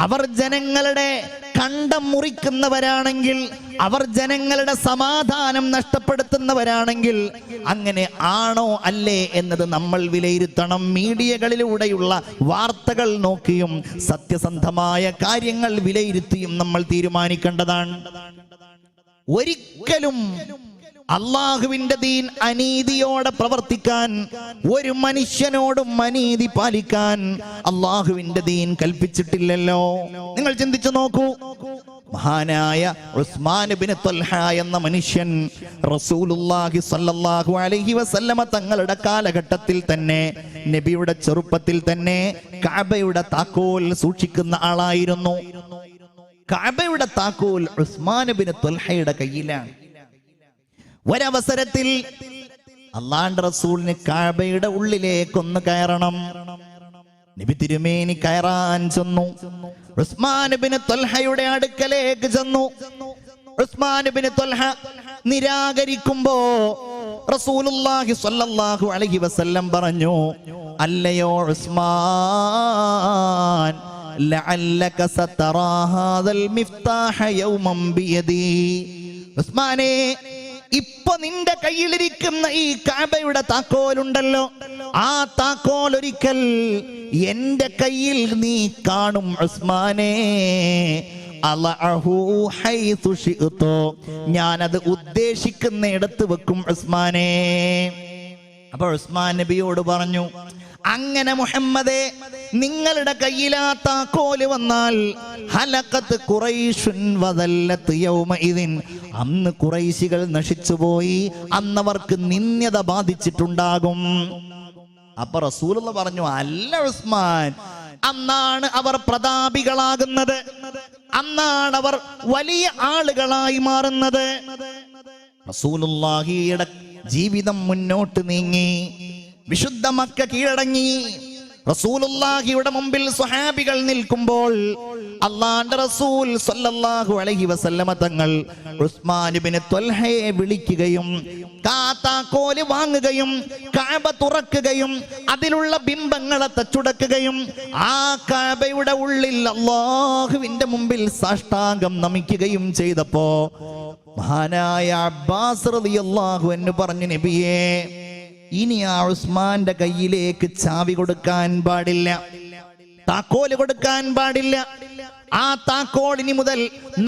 അവർ ജനങ്ങളുടെ കണ്ടം മുറിക്കുന്നവരാണെങ്കിൽ, അവർ ജനങ്ങളുടെ സമാധാനം നഷ്ടപ്പെടുത്തുന്നവരാണെങ്കിൽ അങ്ങനെ ആണോ അല്ലേ എന്നത് നമ്മൾ വിലയിരുത്തണം. മീഡിയകളിലൂടെയുള്ള വാർത്തകൾ നോക്കിയും സത്യസന്ധമായ കാര്യങ്ങൾ വിലയിരുത്തിയും നമ്മൾ തീരുമാനിക്കേണ്ടതാണ്. ഒരിക്കലും അള്ളാഹുവിന്റെ ദീൻ അനീതിയോടെ പ്രവർത്തിക്കാൻ, ഒരു മനുഷ്യനോടും അനീതി പാലിക്കാൻ അള്ളാഹുവിന്റെ ദീൻ കൽപ്പിച്ചിട്ടില്ലല്ലോ. നിങ്ങൾ ചിന്തിച്ചു നോക്കൂ, മഹാനായ ഉസ്മാൻ ഇബ്നു ത്വൽഹ എന്ന മനുഷ്യൻ റസൂലുള്ളാഹി സ്വല്ലല്ലാഹു അലൈഹി വസല്ലമ തങ്ങളുടെ കാലഘട്ടത്തിൽ തന്നെ, നബിയുടെ ചെറുപ്പത്തിൽ തന്നെ കഅബയുടെ താക്കോൽ സൂക്ഷിക്കുന്ന ആളായിരുന്നു. കഅബയുടെ താക്കോൽ ഉസ്മാൻ ഇബ്നു ത്വൽഹയുടെ കയ്യിലാണ്. ഒരവസരത്തിൽ അല്ലാഹുവിന്റെ റസൂലിന് കഅബയുടെ ഉള്ളിലേക്കൊന്ന് കയറണം. നബി തിരുമേനി കയറാൻ ചെന്നു. ഉസ്മാൻ ഇബ്നു ത്വൽഹയുടെ അടുക്കലേക്ക് ചെന്നു. ഉസ്മാൻ ഇബ്നു ത്വൽഹ നിരാകരിക്കുമ്പോ റസൂലുള്ളാഹി സ്വല്ലല്ലാഹു അലൈഹി വസല്ലം പറഞ്ഞു, അല്ലയോ ഉസ്മാൻ, ലഅല്ലക സതറാ ഹാദൽ മിഫ്താഹ യൗമൻ ബിയദി. ഉസ്മാനേ, ഇപ്പൊ നിന്റെ കയ്യിലിരിക്കുന്ന ഈ കഅബയുടെ താക്കോലുണ്ടല്ലോ, ആ താക്കോൽ ഒരിക്കൽ എന്റെ കയ്യിൽ നീ കാണും ഉസ്മാനേ, ഞാനത് ഉദ്ദേശിക്കുന്നിടത്ത് വെക്കും ഉസ്മാനേ. അപ്പോൾ ഉസ്മാൻ നബിയോട് പറഞ്ഞു, അങ്ങനെ മുഹമ്മദേ, നിങ്ങളുടെ കയ്യിൽ ആ താക്കോല് വന്നാൽ ഹലഖത്ത് ഖുറൈശുൻ വദല്ലത്ത് യൗമഇദിൻ, അന്ന് ഖുറൈശികൾ നശിച്ചുപോയി, അന്നവർക്ക് നിന്ദ്യത ബാധിച്ചിട്ടുണ്ടാകും. അപ്പൊ റസൂലുള്ള പറഞ്ഞു, അല്ല ഉസ്മാൻ, അന്നാണ് അവർ പ്രതാപികളാകുന്നത്, അന്നാണ് അവർ വലിയ ആളുകളായി മാറുന്നത്. റസൂലുള്ളാഹിയുടെ ജീവിതം മുന്നോട്ട് നീങ്ങി, വിശുദ്ധ മക്ക കീഴടങ്ങി. റസൂലുള്ളാഹിയുടെ മുമ്പിൽ സ്വഹാബികൾ നിൽക്കുമ്പോൾ അല്ലാഹുവിന്റെ റസൂൽ സ്വല്ലല്ലാഹു അലൈഹി വസല്ലമ തങ്ങൾ ഉസ്മാൻ ഇബ്നു ത്വൽഹയെ വിളിക്കുകയും താക്കോല് വാങ്ങുകയും കഅബ തുറക്കുകയും അതിലുള്ള ബിംബങ്ങളെ തച്ചുടക്കുകയും ആ കഅബയുടെ ഉള്ളിൽ അല്ലാഹുവിന്റെ മുമ്പിൽ സാഷ്ടാംഗം നമിക്കുകയും ചെയ്തപ്പോ മഹാനായ അബ്ബാസ് റളിയല്ലാഹു അൻഹു പറഞ്ഞു, നബിയേ, ഇനി ആ ഉസ്മാന്റെ കയ്യിലേക്ക് ചാവി കൊടുക്കാൻ പാടില്ല, താക്കോല് കൊടുക്കാൻ പാടില്ല. ആ താക്കോൽ ഇനി മുതൽ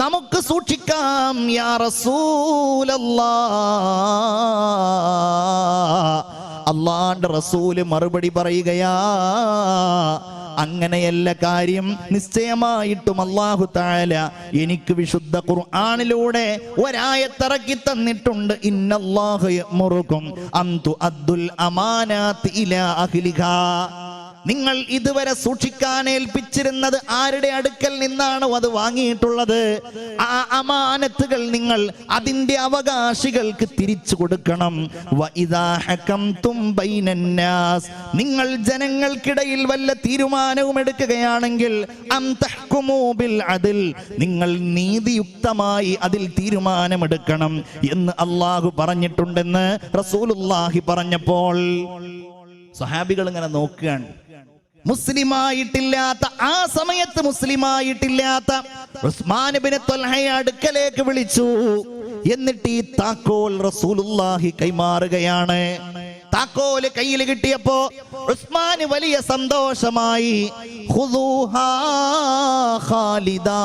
നമുക്ക് സൂക്ഷിക്കാം യാ റസൂലല്ലാഹ്. അല്ലാഹുവിന്റെ റസൂല് മറുപടി പറയുകയാ, അങ്ങനെയല്ല കാര്യം, നിശ്ചയമായിട്ടും അല്ലാഹു തആല എനിക്ക് വിശുദ്ധ ഖുർആനിലൂടെ ഒരായത്തിറക്കി തന്നിട്ടുണ്ട്, ഇന്നല്ലാഹ യഅ്മുറുകും അൻ തുഅദ്ദുൽ അമാനാത്തി ഇലാ അഹ്ലിഹാ. നിങ്ങൾ ഇതുവരെ സൂക്ഷിക്കാൻ ഏൽപ്പിച്ചിരുന്നത് ആരുടെ അടുക്കൽ നിന്നാണോ അത് വാങ്ങിയിട്ടുള്ളത്, ആ അമാനത്തുകൾ നിങ്ങൾ അതിന്റെ അവകാശികൾക്ക് തിരിച്ചു കൊടുക്കണം. വഇദാ ഹകംതും ബൈനന്നാസ്, നിങ്ങൾ ജനങ്ങൾക്കിടയിൽ വല്ല തീരുമാനവും എടുക്കുകയാണെങ്കിൽ അൻ തഹ്കുമൂ ബിൽ അദ്ൽ, നിങ്ങൾ നീതിയുക്തമായി അതിൽ തീരുമാനമെടുക്കണം എന്ന് അല്ലാഹു പറഞ്ഞിട്ടുണ്ടെന്ന് റസൂലുള്ളാഹി പറഞ്ഞപ്പോൾ സ്വഹാബികൾ ഇങ്ങനെ നോക്കുകയാണ്. മുസ്ലിമായിട്ടില്ലാത്ത, ആ സമയത്ത് മുസ്ലിമായിട്ടില്ലാത്ത ഉസ്മാൻ ഇബ്നു ത്വൽഹയെ അടുക്കലേക്ക് വിളിച്ചു. എന്നിട്ട് ഈ താക്കോൽ റസൂലുള്ളാഹി കൈമാറുകയാണ്. താക്കോല് കയ്യിൽ കിട്ടിയപ്പോ ഉസ്മാന് വലിയ സന്തോഷമായി. ഖുദൂഹാ ഖാലിദാ,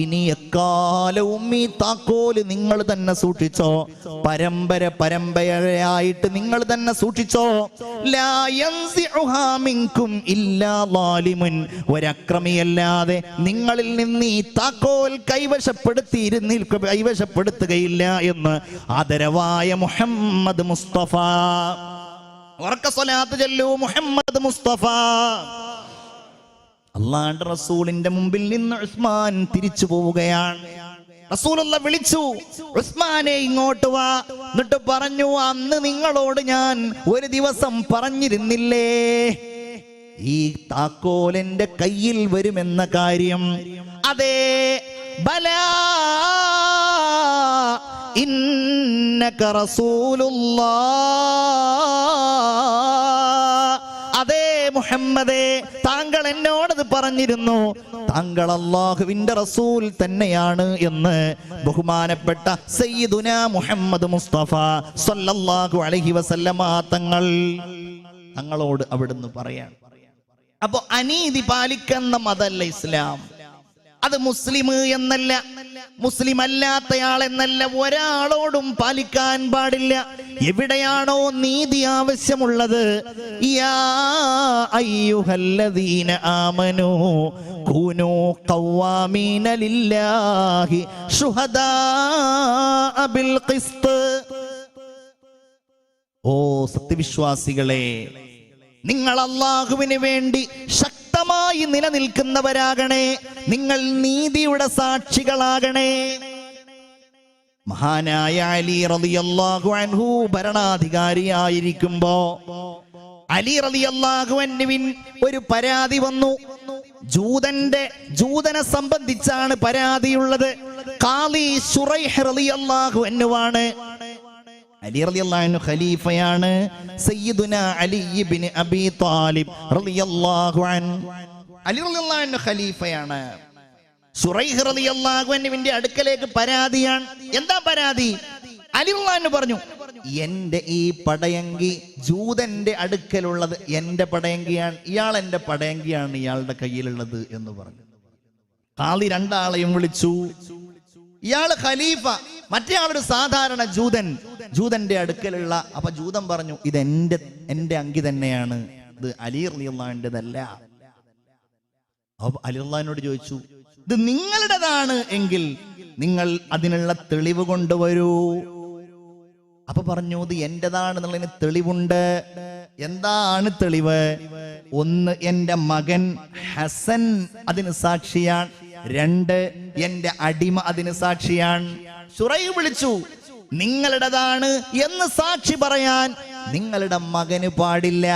ഇനി എക്കാലവും ഈ താക്കോല് നിങ്ങൾ തന്നെ സൂക്ഷിച്ചോ, പരമ്പരയായിട്ട് നിങ്ങൾ തന്നെ സൂക്ഷിച്ചോ. ലാ യൻസിഉഹാ മിൻകും ഇല്ലാ ളാലിമുൻ, ഒരക്രമിയല്ലാതെ നിങ്ങളിൽ നിന്ന് ഈ താക്കോൽ കൈവശപ്പെടുത്തുകയില്ല എന്ന് ആദരവായ മുഹമ്മദ് മുസ്തഫ. ഉറക്ക സ്വലാത്ത് ചൊല്ലൂ, മുഹമ്മദ് മുസ്തഫ. അല്ലാഹുവിന്റെ റസൂലിന്റെ മുമ്പിൽ നിന്ന് ഉസ്മാൻ തിരിച്ചു പോവുകയാണ്. റസൂലുള്ള വിളിച്ചു, ഉസ്മാനെ ഇങ്ങോട്ട് വാ. എന്നിട്ട് പറഞ്ഞു, അന്ന് നിങ്ങളോട് ഞാൻ ഒരു ദിവസം പറഞ്ഞിരുന്നില്ലേ ഈ താക്കോലിന്റെ കയ്യിൽ വരുമെന്ന കാര്യം? അതേ, ബലാ ഇന്നക റസൂലുള്ളാഹ്. അതേ മുഹമ്മദേ, താങ്കൾ എന്നോടത് പറഞ്ഞിരുന്നു, താങ്കൾ അല്ലാഹുവിന്റെ റസൂൽ തന്നെയാണ് എന്ന് ബഹുമാനപ്പെട്ട സയ്യിദുനാ മുഹമ്മദ് മുസ്തഫ സ്വല്ലല്ലാഹു അലൈഹി വസല്ലമ തങ്ങളോട് അവിടുന്ന് പറയാണ്. അപ്പൊ അനീതി പാലിക്കുന്ന മതമല്ല ഇസ്ലാം. അത് മുസ്ലിം എന്നല്ല, മുസ്ലിം അല്ലാത്തയാൾ എന്നല്ല, ഒരാളോടും പാലിക്കാൻ പാടില്ല. എവിടെയാണോ നീതി ആവശ്യമുള്ളത്, യാ അയ്യുഹല്ലദീന ആമനൂ കൂനൂ ഖവ്വാമീന ലില്ലാഹി ശുഹദാഅ ബിൽ ഖിസ്ത്. ഓ സത്യവിശ്വാസികളെ, നിങ്ങൾ അല്ലാഹുവിന് വേണ്ടി ശക്തമായി നിലനിൽക്കുന്നവരാകണേ, നിങ്ങൾ നീതിയുടെ സാക്ഷികളാകണേ. മഹാനായ അലി റളിയല്ലാഹു അൻഹു ഭരണാധികാരിയായിരിക്കുമ്പോ അലി റളിയല്ലാഹു അൻഹുവിന് ഒരു പരാതി വന്നു. ജൂതനെ സംബന്ധിച്ചാണ് പരാതിയുള്ളത്. ഖാലി ശുറൈഹ് റളിയല്ലാഹു അൻഹുവാണ്. അലി റളിയല്ലാഹു അൻഹു ഖലീഫയാണ്. സയ്യിദുനാ അലി ഇബ്നു അബീ ത്വാലിബ് റളിയല്ലാഹു അൻഹു, അലി റളിയല്ലാഹു അൻഹു ഖലീഫയാണ്. ശുറൈഹ് റളിയല്ലാഹു അൻഹുവിന്റെ അടുക്കലേക്ക് പരാതിയാണ്. എന്താ പരാതി? അലി റളിയല്ലാഹു അൻഹു പറഞ്ഞു, എന്റെ ഈ പടയങ്കി ജൂതന്റെ അടുക്കലുള്ളത് എന്റെ പടയങ്കിയാണ്, ഇയാൾ എന്റെ പടയങ്കിയാണ് ഇയാളുടെ കയ്യിലുള്ളത് എന്ന് പറഞ്ഞു. ഖാദി രണ്ടാളെയും വിളിച്ചു. ഇയാള് ഖലീഫ, മറ്റേ ആളൊരു സാധാരണ ജൂതൻ, ജൂതന്റെ അടുക്കലുള്ള. അപ്പൊ ജൂതൻ പറഞ്ഞു, ഇത് എന്റെ അങ്കി തന്നെയാണ്, ഇത് അലി റളിയല്ലാഹുവിന്റേതല്ല. അപ്പൊ അലി റളിയല്ലാഹുവിനോട് ചോദിച്ചു, ഇത് നിങ്ങളുടേതാണ് എങ്കിൽ നിങ്ങൾ അതിനുള്ള തെളിവ് കൊണ്ടുവരൂ. അപ്പൊ പറഞ്ഞു, ഇത് എന്റേതാണെന്നുള്ളതിന് തെളിവുണ്ട്. എന്താണ് തെളിവ്? ഒന്ന്, എന്റെ മകൻ ഹസൻ അതിന് സാക്ഷിയാണ്. രണ്ട്, എന്റെ അടിമ അതിന് സാക്ഷിയാണ്. ശുറൈഹ് വിളിച്ചു, നിങ്ങളുടേതാണ് എന്ന് സാക്ഷി പറയാൻ നിങ്ങളുടെ മകന് പാടില്ല.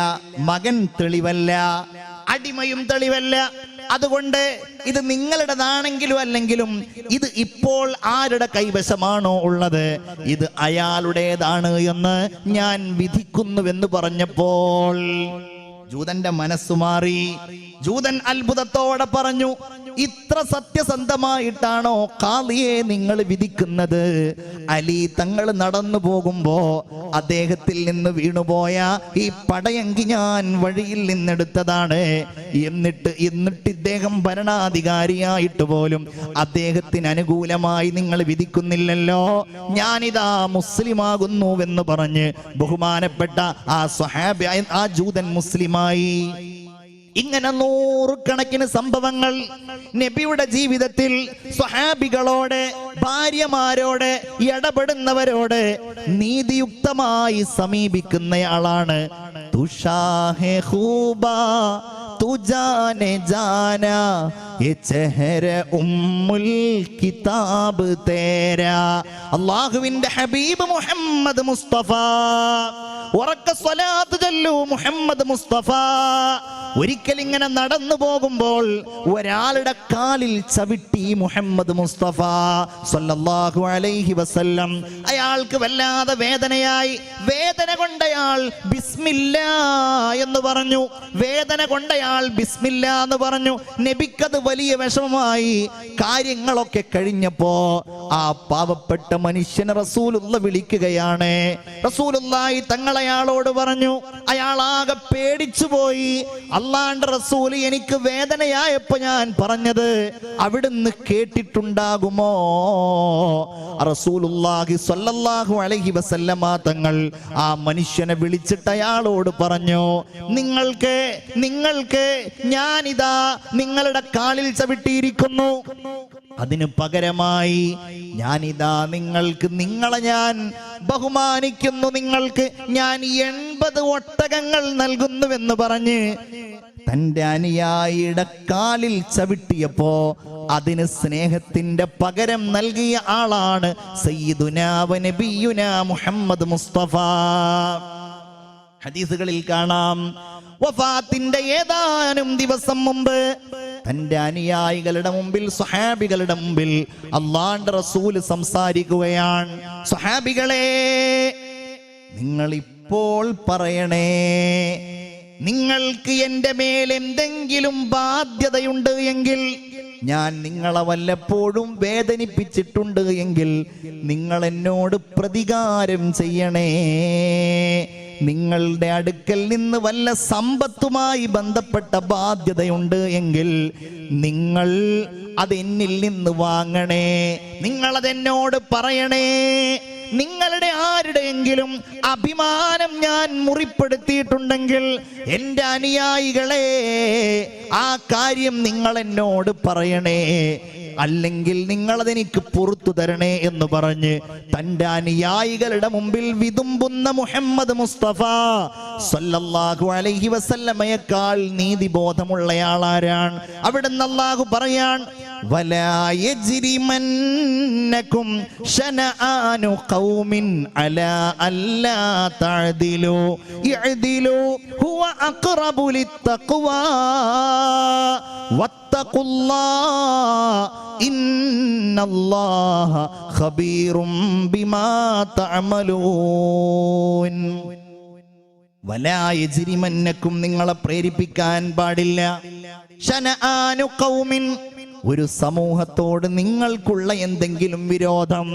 മകൻ തെളിവല്ല, അടിമയും തെളിവല്ല. അതുകൊണ്ട് ഇത് നിങ്ങളുടേതാണെങ്കിലും അല്ലെങ്കിലും ഇത് ഇപ്പോൾ ആരുടെ കൈവശമാണോ ഉള്ളത്, ഇത് അയാളുടേതാണ് എന്ന് ഞാൻ വിധിക്കുന്നുവെന്ന് പറഞ്ഞപ്പോൾ ജൂതന്റെ മനസ്സു മാറി. ജൂതൻ അത്ഭുതത്തോടെ പറഞ്ഞു, ഇത്ര സത്യസന്ധമായിട്ടാണോ ഖാദിയെ നിങ്ങൾ വിധിക്കുന്നത്? അലി തങ്ങൾ നടന്നു പോകുമ്പോ അദ്ദേഹത്തിൽ നിന്ന് വീണുപോയ ഈ പടയങ്കി ഞാൻ വഴിയിൽ നിന്നെടുത്തതാണ്. എന്നിട്ട് ഇദ്ദേഹം ഭരണാധികാരിയായിട്ട് പോലും അദ്ദേഹത്തിന് അനുകൂലമായി നിങ്ങൾ വിധിക്കുന്നില്ലല്ലോ. ഞാനിതാ മുസ്ലിമാകുന്നുവെന്ന് പറഞ്ഞ് ബഹുമാനപ്പെട്ട ആ സ്വഹാബി, ആ ജൂതൻ മുസ്ലിമായി. ഇങ്ങനെ നൂറുകണക്കിന് സംഭവങ്ങൾ നബിയുടെ ജീവിതത്തിൽ സ്വഹാബികളോട്, ഭാര്യമാരോട്, ഇടപെടുന്നവരോട് നീതിയുക്തമായി സമീപിക്കുന്നയാളാണ്. തുഷാഹെ ഖൂബാ തുജാനെ ജാനാ യേ ചെഹര ഉമ്മുൽ കിതാബ് തേരാ. അല്ലാഹുവിന്റെ ഹബീബ് മുഹമ്മദ് മുസ്തഫ, ഉറക്ക സ്വലാത്ത് ചൊല്ലൂ മുഹമ്മദ് മുസ്തഫ. ഒരിക്കൽ ഇങ്ങനെ നടന്നു പോകുമ്പോൾ ഒരാളുടെ കാലിൽ ചവിട്ടി മുഹമ്മദ് മുസ്തഫ സല്ലല്ലാഹു അലൈഹി വസല്ലം. അയാൾക്ക് വല്ലാതെ വേദനയായി. വേദന കൊണ്ടയാൾ ബിസ്മില്ലാ എന്ന് പറഞ്ഞു. വേദന കൊണ്ടയാൾ ബിസ്മില്ലാ എന്ന് പറഞ്ഞു. നബിക്കത് വലിയ വിഷമമായി. കാര്യങ്ങളൊക്കെ കഴിഞ്ഞപ്പോ ആ പാവപ്പെട്ട മനുഷ്യനെ റസൂലുള്ള വിളിക്കുകയാണ്. റസൂലുള്ളാഹി തങ്ങൾ അയാളോട് പറഞ്ഞു. അയാളാകെ പേടിച്ചു പോയി. അല്ലാഹുവിന്റെ റസൂൽ എനിക്ക് വേദനയായപ്പോ ഞാൻ പറഞ്ഞത് അവിടുന്ന് കേട്ടിട്ടുണ്ടാകുമോ? റസൂലുള്ളാഹി സ്വല്ലല്ലാഹു അലൈഹി വസല്ലമ തങ്ങൾ ആ മനുഷ്യനെ വിളിച്ചിട്ട് അയാളോട് പറഞ്ഞു, നിങ്ങൾക്ക് ഞാനിതാ നിങ്ങളുടെ കാലിൽ ചവിട്ടിയിരിക്കുന്നു. അതിന് പകരമായി ഞാനിതാ നിങ്ങളെ ഞാൻ ബഹുമാനിക്കുന്നു. നിങ്ങൾക്ക് ഞാൻ 80 ഒട്ടകങ്ങൾ നൽകുന്നുവെന്ന് പറഞ്ഞ് തന്റെ അനുയായിയുടെ കാലിൽ ചവിട്ടിയപ്പോ അതിന് സ്നേഹത്തിന്റെ പകരം നൽകിയ ആളാണ് സയ്യിദുനാ വ നബിയുനാ മുഹമ്മദ് മുസ്തഫ. ഹദീസുകളിൽ കാണാം, വഫാത്തിന്റെ ഏതാനും ദിവസം മുമ്പ് തന്റെ അനുയായികളുടെ മുമ്പിൽ, സ്വഹാബികളുടെ മുമ്പിൽ അല്ലാഹുവിന്റെ റസൂൽ സംസാരിക്കുകയാണ്. സ്വഹാബികളെ, നിങ്ങൾ ഇപ്പോൾ പറയണേ, നിങ്ങൾക്ക് എന്റെ മേൽ എന്തെങ്കിലും ബാധ്യതയുണ്ട് എങ്കിൽ, ഞാൻ നിങ്ങളെ വല്ലപ്പോഴും വേദനിപ്പിച്ചിട്ടുണ്ട് എങ്കിൽ നിങ്ങൾ എന്നോട് പ്രതികാരം ചെയ്യണേ. നിങ്ങളുടെ അടുക്കൽ നിന്ന് വല്ല സമ്പത്തുമായി ബന്ധപ്പെട്ട ബാധ്യതയുണ്ട് എങ്കിൽ നിങ്ങൾ അതെന്നിൽ നിന്ന് വാങ്ങണേ. നിങ്ങളതെന്നോട് പറയണേ. നിങ്ങളുടെ ആരുടെയെങ്കിലും അഭിമാനം ഞാൻ മുറിപ്പെടുത്തിയിട്ടുണ്ടെങ്കിൽ എൻ്റെ അനുയായികളെ, ആ കാര്യം നിങ്ങൾ എന്നോട് പറയണേ. അല്ലെങ്കിൽ നിങ്ങളതെനിക്ക് പുറത്തു തരണേ എന്ന് പറഞ്ഞ് തന്റെ അനുയായികളുടെ മുമ്പിൽ വിതുമ്പുന്ന മുഹമ്മദ് മുസ്തഫ സല്ലല്ലാഹു അലൈഹി വസല്ലമയേക്കാൾ നീതിബോധമുള്ളയാളാരാണ്? അവിടുന്ന് അല്ലാഹു പറയാൻ, വലാ യജ്രിമന്നകും ശനആനു ഖൗമിൻ അലാ അല്ലാ തഅദിലു ഇഅദിലു ഹുവ അഖറബു ലിത്തഖ്വാ വത്തഖുല്ലാഹ ഇന്നല്ലാഹ ഖബീറും ബിമാ തഅമലൂൻ. വലാ യജ്രിമന്നകും, നിങ്ങളെ പ്രേരിപ്പിക്കാൻ പാടില്ല. ശനആനു ഖൗമിൻ, ഒരു സമൂഹത്തോട് നിങ്ങൾക്കുള്ള എന്തെങ്കിലും വിരോധം,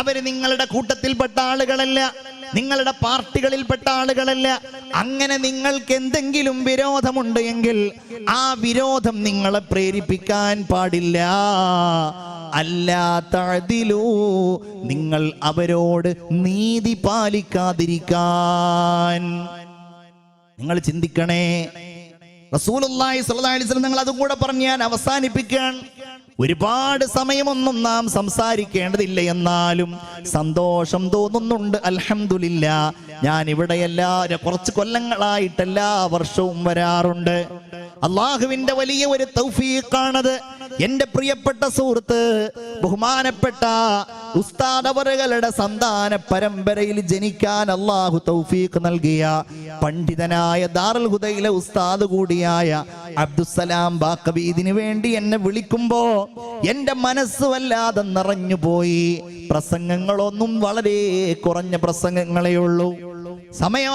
അവര് നിങ്ങളുടെ കൂട്ടത്തിൽപ്പെട്ട ആളുകളല്ല, നിങ്ങളുടെ പാർട്ടികളിൽപ്പെട്ട ആളുകളല്ല. അങ്ങനെ നിങ്ങൾക്ക് എന്തെങ്കിലും വിരോധമുണ്ട് എങ്കിൽ ആ വിരോധം നിങ്ങളെ പ്രേരിപ്പിക്കാൻ പാടില്ല. അല്ലാ തഅദിലൂ, നിങ്ങൾ അവരോട് നീതി പാലിക്കാതിരിക്കാൻ. നിങ്ങൾ ചിന്തിക്കണേ. റസൂലുള്ളാഹി സ്വല്ലല്ലാഹു അലൈഹി വസല്ലം നിങ്ങൾ അതും കൂടെ പറഞ്ഞ് ഞാൻ അവസാനിപ്പിക്കാൻ. ഒരുപാട് സമയമൊന്നും നാം സംസാരിക്കേണ്ടതില്ല, എന്നാലും സന്തോഷം തോന്നുന്നുണ്ട്. അൽഹംദുലില്ലാഹ്, ഞാൻ ഇവിടെ കുറച്ച് കൊല്ലങ്ങളായിട്ട് എല്ലാ വർഷവും വരാറുണ്ട്. അള്ളാഹുവിന്റെ വലിയ ഒരു തൗഫീഖാണത്. എന്റെ പ്രിയപ്പെട്ട സുഹൃത്ത്, ബഹുമാനപ്പെട്ട ഉസ്താദ് അവറുകളുടെ സന്താന പരമ്പരയിൽ ജനിക്കാൻ അള്ളാഹു തൗഫീഖ് നൽകിയ പണ്ഡിതനായ ദാറുൽ ഹുദയിലെ ഉസ്താദ് കൂടിയായ അബ്ദുസ്സലാം ബാക്കവി ഇതിനു വേണ്ടി എന്നെ വിളിക്കുമ്പോ എന്റെ മനസ്സ് വല്ലാതെ നിറഞ്ഞുപോയി. പ്രസംഗങ്ങളൊന്നും വളരെ കുറഞ്ഞ പ്രസംഗങ്ങളേ ഉള്ളൂ. സമയം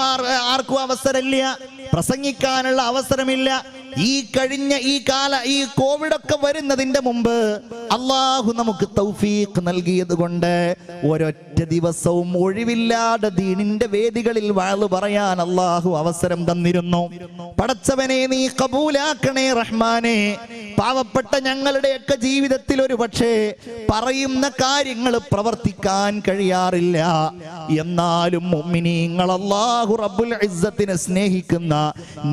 ആർക്കും അവസരമില്ല, പ്രസംഗിക്കാനുള്ള അവസരമില്ല. ഈ കോവിഡൊക്കെ വരുന്നതിന്റെ മുമ്പ് അള്ളാഹു നമുക്ക് തൗഫീഖ് നൽകിയത് കൊണ്ട് ഒരൊറ്റ ദിവസവും ഒഴിവില്ലാതെ ദീനിന്റെ വേദികളിൽ വഅ്ള് പറയാൻ അള്ളാഹു അവസരം തന്നിരുന്നു. പടച്ചവനെ നീ കബൂലാക്കണേ റഹ്മാനെ. പാവപ്പെട്ട ഞങ്ങളുടെയൊക്കെ ജീവിതത്തിൽ ഒരു പക്ഷേ പറയുന്ന കാര്യങ്ങൾ പ്രവർത്തിക്കാൻ കഴിയാറില്ല. എന്നാലും മുഅ്മിനീങ്ങൾ, അല്ലാഹു റബ്ബുൽ ഇസ്സത്തിനെ സ്നേഹിക്കുന്ന,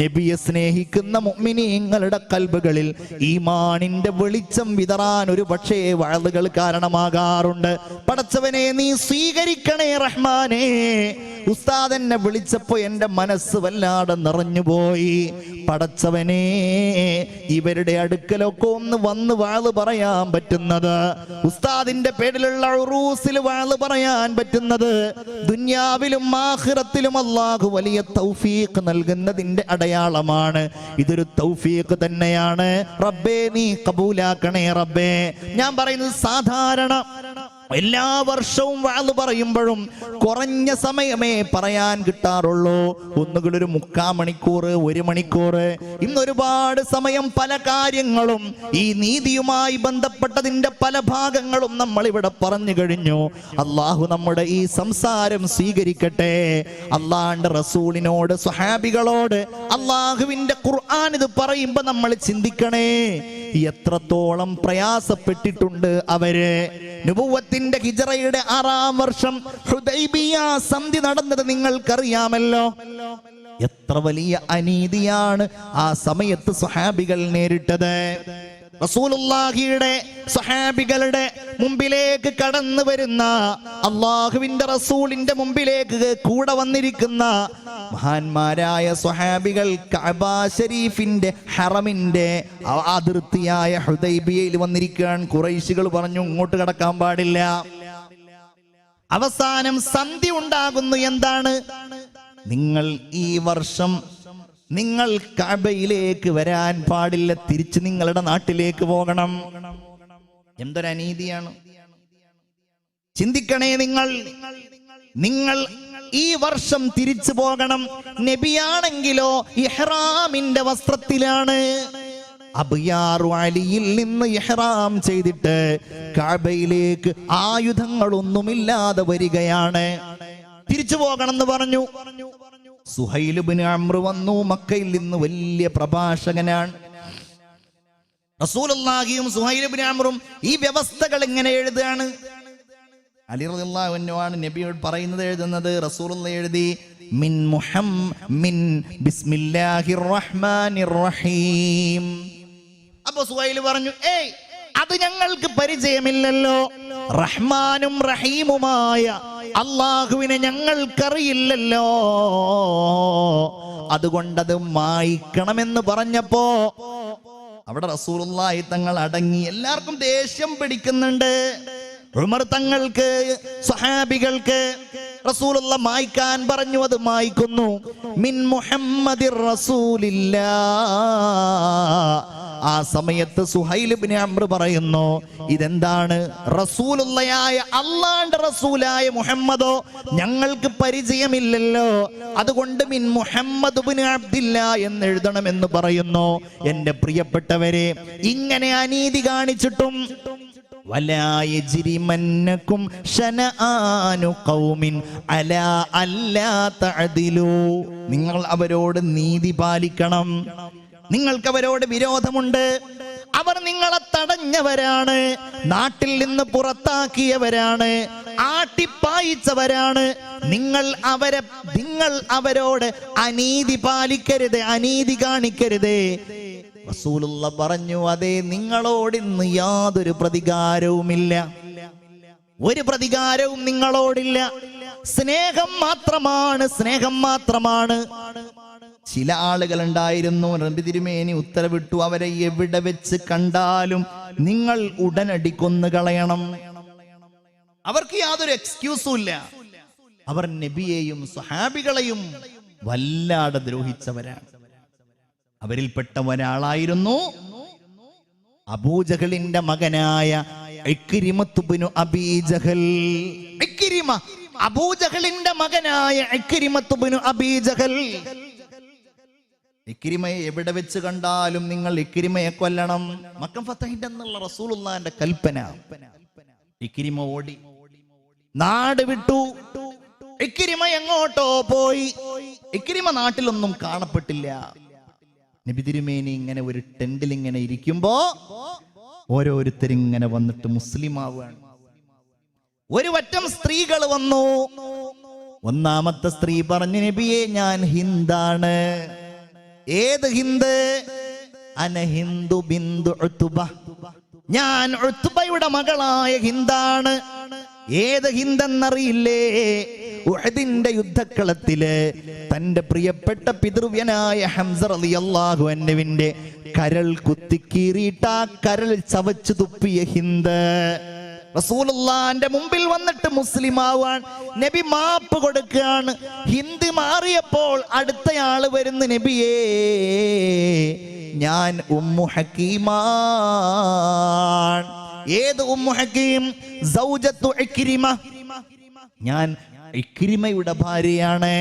നബിയെ സ്നേഹിക്കുന്ന മുഅ്മിനീങ്ങളുടെ കൽബുകളിൽ ഈമാനിന്റെ വെളിച്ചം വിതറാൻ ഒരു പക്ഷേ വഅ്ളുകൾ കാരണമാകാറുണ്ട്. പടച്ചവനെ നീ സ്വീകരിക്കണേ റഹ്മാനെ. ഉസ്താദ് എന്നെ വിളിച്ചപ്പോ എന്റെ മനസ്സ് വല്ലാതെ നിറഞ്ഞുപോയി. പടച്ചവനെ, ഇവരുടെ അടുക്കലൊക്കെ ഒന്ന് വന്ന് വഅ്ള് പറയാൻ പറ്റുന്നത്, ഉസ്താദിന്റെ പേരിലുള്ള ഉറൂസിൽ വഅ്ള് പറയാൻ പറ്റുന്നത്, ദുനിയാവിലും ആഖിറത്തിലും അല്ലാഹു വലിയ തൗഫീഖ് നൽകുന്നതിന്റെ അടയാളമാണ്. ഇതൊരു തൗഫീഖ് തന്നെയാണ്. റബ്ബേ നീ കബൂലാക്കണേ റബ്ബേ. ഞാൻ പറയുന്നത് സാധാരണ എല്ലാ വർഷവും വഅ്ള് പറയുമ്പോഴും കുറഞ്ഞ സമയമേ പറയാൻ കിട്ടാറുള്ളൂ. ഒന്നുകിൽ ഒരു 3/4 മണിക്കൂർ, 1 മണിക്കൂർ. ഇന്ന് ഒരുപാട് സമയം പല കാര്യങ്ങളും ഈ നീതിയുമായി ബന്ധപ്പെട്ടതിന്റെ പല ഭാഗങ്ങളും നമ്മൾ ഇവിടെ പറഞ്ഞു കഴിഞ്ഞു. അള്ളാഹു നമ്മുടെ ഈ സംസാരം സ്വീകരിക്കട്ടെ. അള്ളാഹുവിന്റെ റസൂലിനോട്, സ്വഹാബികളോട് അള്ളാഹുവിന്റെ ഖുർആൻ ഇത് പറയുമ്പോ നമ്മൾ ചിന്തിക്കണേ, എത്രത്തോളം പ്രയാസപ്പെട്ടിട്ടുണ്ട് അവര്. നുബുവത്തിന്റെ ഹിജ്റയുടെ 6-ാം വർഷം ഹുദൈബിയ സന്ധി നടന്നത് നിങ്ങൾക്കറിയാമല്ലോ. എത്ര വലിയ അനീതിയാണ് ആ സമയത്ത് സ്വഹാബികൾ നേരിട്ടത്. റസൂലുള്ളാഹിയുടെ സ്വഹാബികളുടെ മുമ്പിലേക്ക് കടന്നു വരുന്ന, അള്ളാഹുവിന്റെ റസൂലിന്റെ മുമ്പിലേക്ക് കൂടെ വന്നിരിക്കുന്ന മഹാന്മാരായ സ്വഹാബികൾ കഅബ ശരീഫിന്റെ ഹറമിന്റെ അതിർത്തിയായ ഹുദൈബിയയിൽ വന്നിരിക്കുകയാണ്. ഖുറൈശികൾ പറഞ്ഞു ഇങ്ങോട്ട് കടക്കാൻ പാടില്ല. അവസാനം സന്ധി ഉണ്ടാകുന്നു. എന്താണ്? നിങ്ങൾ ഈ വർഷം നിങ്ങൾ കഅബയിലേക്ക് വരാൻ പാടില്ല, തിരിച്ച് നിങ്ങളുടെ നാട്ടിലേക്ക് പോകണം. എന്തൊരു അനീതിയാണ്! ചിന്തിക്കണേ നിങ്ങൾ. നിങ്ങൾ ഈ വർഷം തിരിച്ചു പോകണം. നബിയാണെങ്കിലോ ഇഹ്റാമിന്റെ വസ്ത്രത്തിലാണ്. അബ്യാറു അലിയിൽ നിന്ന് ഇഹ്റാം ചെയ്തിട്ട് കഅബയിലേക്ക് ആയുധങ്ങളൊന്നുമില്ലാതെ വരികയാണ്. തിരിച്ചു പോകണം എന്ന് പറഞ്ഞു. സുഹൈൽ ഇബ്നു അംർ വന്നു. മക്കയിൽ നിന്ന് വലിയ പ്രഭാഷകനാണ്. റസൂലുള്ളാഹിയും സുഹൈൽ ഇബ്നു അംറും ഈ വ്യവസ്ഥകൾ എങ്ങനെ എഴുതുകയാണ്? അലി റളിയല്ലാഹു അൻഹു ആണ് നബിയോട് പറയുന്നത്, എഴുതുന്നത്. റസൂലുള്ളാഹി എഴുതി മിൻ ബിസ്മില്ലാഹിർ റഹ്മാനിർ റഹീം. അപ്പൊ സുഹൈൽ പറഞ്ഞു, ഏയ് അത് ഞങ്ങൾക്ക് പരിചയമില്ലല്ലോ. റഹ്മാനും റഹീമുമായ അള്ളാഹുവിനെ ഞങ്ങൾക്കറിയില്ലല്ലോ, അതുകൊണ്ടത് മായ്ക്കണമെന്ന് പറഞ്ഞപ്പോ അവിടെ റസൂലുള്ളാഹി തങ്ങൾ അടങ്ങി. എല്ലാവർക്കും ദേഷ്യം പിടിക്കുന്നുണ്ട്. ഉമർ തങ്ങൾക്ക്, സ്വഹാബികൾക്ക് റസൂലുള്ള മായ്ക്കാൻ പറഞ്ഞു, അത് മായ്ക്കുന്നു. മിൻ മുഹമ്മദിർ റസൂലില്ലാഹ്. ആ സമയത്ത് സുഹൈൽ ഇബ്നു അംർ പറയുന്നു, ഇതെന്താണ്? റസൂലുള്ളയായ അല്ലാഹുവിന്റെ റസൂലായ മുഹമ്മദോ ഞങ്ങൾക്ക് പരിചയമില്ലല്ലോ, അതുകൊണ്ട് മിൻ മുഹമ്മദ് ഇബ്നു അബ്ദില്ലാഹ് എന്ന് എഴുതണമെന്ന് പറയുന്നു. എന്റെ പ്രിയപ്പെട്ടവരെ, ഇങ്ങനെ അനീതി കാണിച്ചിട്ടും വലാ യജ്രിമന്നകും ശനആനു ഖൗമിൻ അലാ അല്ലാ തഅദിലു. നിങ്ങൾ അവരോട് നീതി പാലിക്കണം. നിങ്ങൾക്ക് അവരോട് വിരോധമുണ്ട്, അവർ നിങ്ങളെ തടഞ്ഞവരാണ്, നാട്ടിൽ നിന്ന് പുറത്താക്കിയവരാണ്, ആട്ടിപ്പായിച്ചവരാണ്. നിങ്ങൾ അവരോട് അനീതി പാലിക്കരുത്, അനീതി കാണിക്കരുത്. റസൂലുള്ള പറഞ്ഞു, അതെ, നിങ്ങളോട് ഇന്ന് യാതൊരു പ്രതികാരവുമില്ല, ഒരു പ്രതികാരവും നിങ്ങളോടില്ല. സ്നേഹം മാത്രമാണ്, സ്നേഹം മാത്രമാണ്. ചില ആളുകൾ ഉണ്ടായിരുന്നു, നബി തിരുമേനി ഉത്തരവിട്ടു, അവരെ എവിടെ വെച്ച് കണ്ടാലും നിങ്ങൾ ഉടനടി കൊന്നു കളയണം. അവർക്ക് യാതൊരു എക്സ്ക്യൂസും ഇല്ല. അവർ നബിയെയും സ്വഹാബികളെയും വല്ലാതെ ദ്രോഹിച്ചവരാണ്. അവരിൽപ്പെട്ട ഒരാളായിരുന്നു അബൂജഹലിന്റെ മകനായ ഇക്രിമത്ത് ഇബ്നു അബീ ജഹൽ. അബൂജഹലിന്റെ മകനായ ഇക്രിമത്ത് ഇബ്നു അബീ ജഹൽ. ഇക്രിമയെ എവിടെ വെച്ച് കണ്ടാലും നിങ്ങൾ ഇക്രിമയെ കൊല്ലണം. മക്കം ഫതഹിന്റെ എന്നുള്ള റസൂലുള്ളാഹിന്റെ കൽപ്പന. ഇക്രിമ ഓടി, നാട് വിട്ടു. ഇക്രിമ എങ്ങോട്ടോ പോയി. ഇക്രിമ നാട്ടിലൊന്നും കാണപ്പെട്ടില്ല. നബി തിരുമേനി ഇങ്ങനെ ഒരു ടെന്റിൽ ഇങ്ങനെ ഇരിക്കുമ്പോ ഓരോരുത്തരിങ്ങനെ വന്നിട്ട് മുസ്ലിം ആവുകയാണ്. ഒരു വറ്റം സ്ത്രീകൾ വന്നു. ഒന്നാമത്തെ സ്ത്രീ പറഞ്ഞു, നബിയെ, ഞാൻ ഹിന്ദാണ്. ഏത് ഹിന്ദ്? അന ഹിന്ദു ബിന്ദു ഉത്ബ. ഞാൻ ഉത്ബയുടെ മകളായ ഹിന്ദാണ്. ഏത് ഹിന്ദെന്നറിയില്ലേ? ഉഹദിന്റെ യുദ്ധക്കളത്തില് തന്റെ പ്രിയപ്പെട്ട പിതൃവ്യനായ ഹംസ റളിയല്ലാഹു അൻഹുവിന്റെ കരൾ കുത്തിക്കീറിയിട്ട് ആ കരൾ ചവച്ചു തുപ്പിയ ഹിന്ദ്. റസൂലുള്ളാഹിന്റെ മുമ്പിൽ വന്നിട്ട് മുസ്ലിം ആവാൻ നബി മാപ്പ് കൊടുക്കുകയാണ്. ഹിന്ദ് മാറിയപ്പോൾ അടുത്തയാള് വരുന്നു, നബിയേ, ഞാൻ ഉമ്മു ഹക്കീമാണ്. ഏത് ഉമ്മു ഹക്കീം? സൗജത്തു ഇക്രിമ. ഞാൻ ഇക്രിമയുടെ ഭാര്യയാണ്.